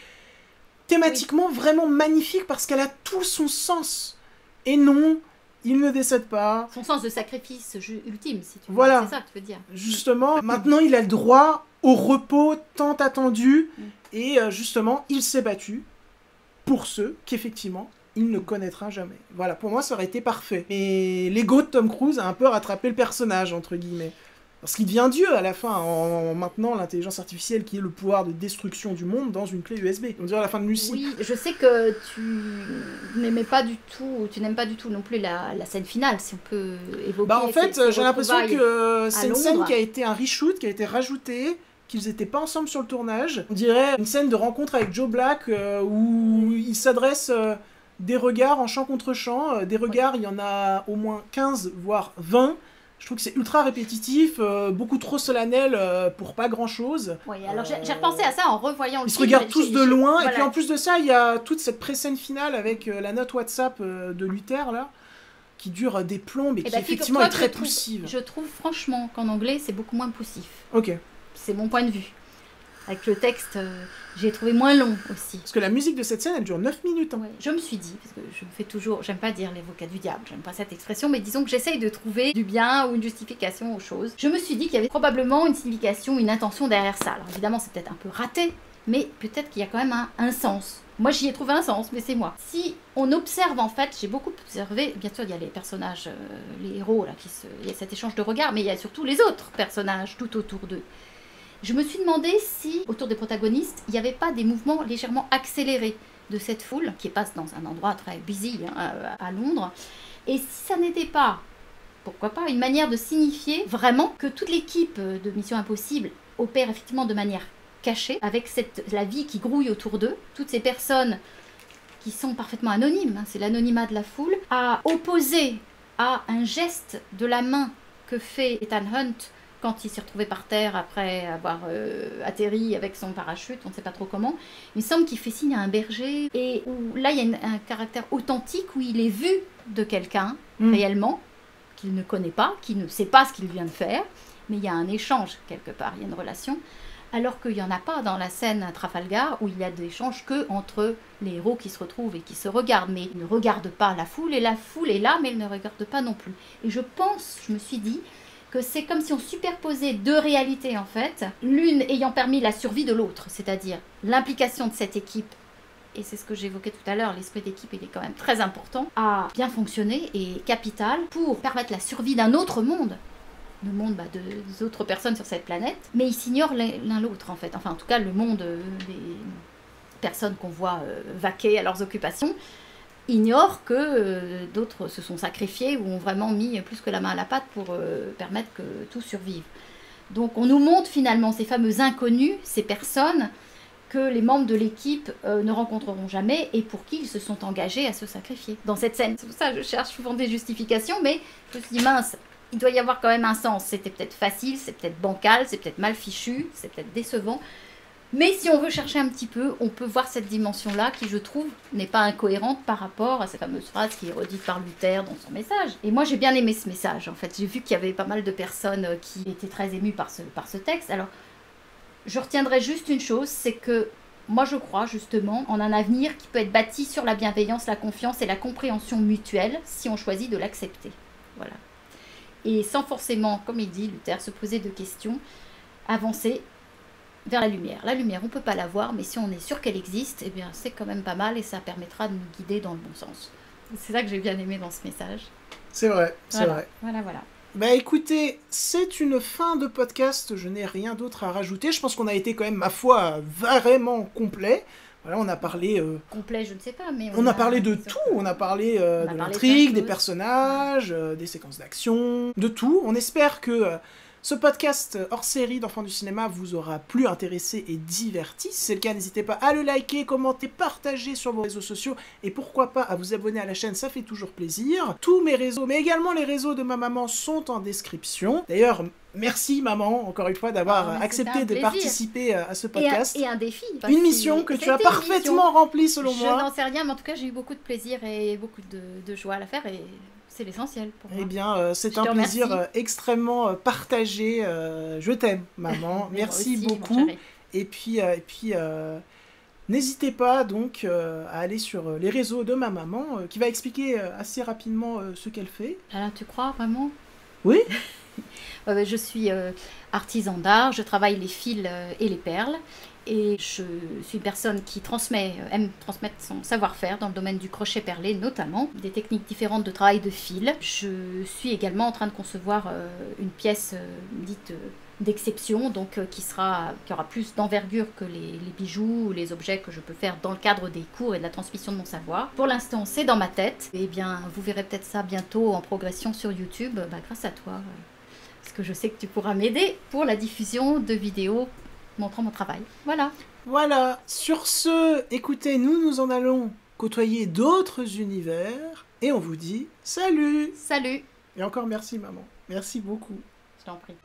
thématiquement vraiment magnifique parce qu'elle a tout son sens. Et non, il ne décède pas. Son sens de sacrifice ultime, si tu veux. Voilà. C'est ça que tu veux dire. Justement, maintenant, il a le droit au repos tant attendu. Et justement, il s'est battu pour ceux qu'effectivement, il ne connaîtra jamais. Voilà, pour moi, ça aurait été parfait. Mais l'ego de Tom Cruise a un peu rattrapé le personnage, entre guillemets. Parce qu'il devient Dieu à la fin, en maintenant l'intelligence artificielle qui est le pouvoir de destruction du monde dans une clé USB. On dirait à la fin de Lucie. Oui, je sais que tu n'aimes pas du tout non plus la scène finale, si on peut évoquer. Bah en fait, ces j'ai l'impression que c'est une scène Londres. qui a été un reshoot, qui a été rajoutée, qu'ils n'étaient pas ensemble sur le tournage. On dirait une scène de rencontre avec Joe Black où il s'adresse des regards en chant contre chant. Des regards, il y en a au moins 15, voire 20. Je trouve que c'est ultra répétitif, beaucoup trop solennel pour pas grand-chose. Oui, alors j'ai repensé à ça en revoyant le Ils se film. regardent tous de loin, voilà. et puis en plus de ça, il y a toute cette pré-scène finale avec la note WhatsApp de Luther, là, qui dure des plombes et qui effectivement est très poussive. Je trouve franchement qu'en anglais, c'est beaucoup moins poussif. Ok. C'est mon point de vue. Avec le texte, j'ai trouvé moins long aussi. Parce que la musique de cette scène, elle dure 9 minutes. Hein. Ouais, je me suis dit, parce que je me fais toujours, j'aime pas dire l'avocat du diable, j'aime pas cette expression, mais disons que j'essaye de trouver du bien ou une justification aux choses. Je me suis dit qu'il y avait probablement une signification, une intention derrière ça. Alors évidemment, c'est peut-être un peu raté, mais peut-être qu'il y a quand même un sens. Moi, j'y ai trouvé un sens, mais c'est moi. Si on observe, en fait, j'ai beaucoup observé, bien sûr, il y a les personnages, les héros, là, il y a cet échange de regards, mais il y a surtout les autres personnages tout autour d'eux. Je me suis demandé si, autour des protagonistes, il n'y avait pas des mouvements légèrement accélérés de cette foule, qui passe dans un endroit très busy à Londres, et si ça n'était pas, pourquoi pas, une manière de signifier vraiment que toute l'équipe de Mission Impossible opère effectivement de manière cachée, avec la vie qui grouille autour d'eux, toutes ces personnes qui sont parfaitement anonymes, hein, c'est l'anonymat de la foule, à opposer à un geste de la main que fait Ethan Hunt quand il s'est retrouvé par terre après avoir atterri avec son parachute, on ne sait pas trop comment. Il me semble qu'il fait signe à un berger, et où là il y a un caractère authentique où il est vu de quelqu'un, réellement, qu'il ne connaît pas, qui ne sait pas ce qu'il vient de faire, mais il y a un échange quelque part, il y a une relation, alors qu'il n'y en a pas dans la scène à Trafalgar, où il y a des échanges que entre les héros qui se retrouvent et qui se regardent, mais ils ne regardent pas la foule, et la foule est là, mais elle ne regarde pas non plus. Et je me suis dit, que c'est comme si on superposait deux réalités en fait, l'une ayant permis la survie de l'autre, c'est-à-dire l'implication de cette équipe, et c'est ce que j'évoquais tout à l'heure, l'esprit d'équipe il est quand même très important, à bien fonctionner et capital pour permettre la survie d'un autre monde, le monde des autres personnes sur cette planète, mais ils s'ignorent l'un l'autre en fait, enfin en tout cas le monde des personnes qu'on voit vaquer à leurs occupations, ignore que d'autres se sont sacrifiés ou ont vraiment mis plus que la main à la pâte pour permettre que tout survive. Donc on nous montre finalement ces fameux inconnus, ces personnes que les membres de l'équipe ne rencontreront jamais et pour qui ils se sont engagés à se sacrifier dans cette scène. C'est pour ça que je cherche souvent des justifications, mais je me suis dit mince, il doit y avoir quand même un sens. C'était peut-être facile, c'est peut-être bancal, c'est peut-être mal fichu, c'est peut-être décevant. Mais si on veut chercher un petit peu, on peut voir cette dimension-là qui, je trouve, n'est pas incohérente par rapport à cette fameuse phrase qui est redite par Luther dans son message. Et moi, j'ai bien aimé ce message, en fait. J'ai vu qu'il y avait pas mal de personnes qui étaient très émues par ce texte. Alors, je retiendrai juste une chose, c'est que moi, je crois justement en un avenir qui peut être bâti sur la bienveillance, la confiance et la compréhension mutuelle si on choisit de l'accepter. Voilà. Et sans forcément, comme il dit, Luther, se poser de questions, avancer vers la lumière. La lumière, on ne peut pas la voir, mais si on est sûr qu'elle existe, eh bien, c'est quand même pas mal et ça permettra de nous guider dans le bon sens. C'est ça que j'ai bien aimé dans ce message. C'est vrai, c'est vrai. Voilà. Bah écoutez, c'est une fin de podcast, je n'ai rien d'autre à rajouter. Je pense qu'on a été quand même, ma foi, vraiment complet. Voilà, on a parlé... complet, je ne sais pas, mais... On a parlé de tout, on a parlé de l'intrigue, des personnages, des séquences d'action, de tout. On espère que... ce podcast hors série d'Enfants du cinéma vous aura plu, intéressé et diverti. Si c'est le cas, n'hésitez pas à le liker, commenter, partager sur vos réseaux sociaux et pourquoi pas à vous abonner à la chaîne, ça fait toujours plaisir. Tous mes réseaux, mais également les réseaux de ma maman sont en description. D'ailleurs, merci maman, encore une fois, d'avoir accepté de participer à ce podcast. Et un défi. Une mission que tu as parfaitement remplie selon moi. Je n'en sais rien, mais en tout cas j'ai eu beaucoup de plaisir et beaucoup de joie à la faire et... c'est l'essentiel pour moi. Eh bien, c'est un plaisir extrêmement partagé. Je t'aime, maman. Merci aussi, beaucoup. Et puis n'hésitez pas donc à aller sur les réseaux de ma maman, qui va expliquer assez rapidement ce qu'elle fait. Alors, tu crois vraiment ? Oui. Je suis artisan d'art, je travaille les fils et les perles. et je suis une personne qui aime transmettre son savoir-faire dans le domaine du crochet perlé notamment, des techniques différentes de travail de fil. Je suis également en train de concevoir une pièce dite d'exception, donc qui aura plus d'envergure que les bijoux ou les objets que je peux faire dans le cadre des cours et de la transmission de mon savoir. Pour l'instant, c'est dans ma tête. Et bien, vous verrez peut-être ça bientôt en progression sur YouTube, grâce à toi. Parce que je sais que tu pourras m'aider pour la diffusion de vidéos montrant mon travail. Voilà. Voilà. Sur ce, écoutez, nous en allons côtoyer d'autres univers. Et on vous dit salut. Salut. Et encore merci maman. Merci beaucoup. Je t'en prie.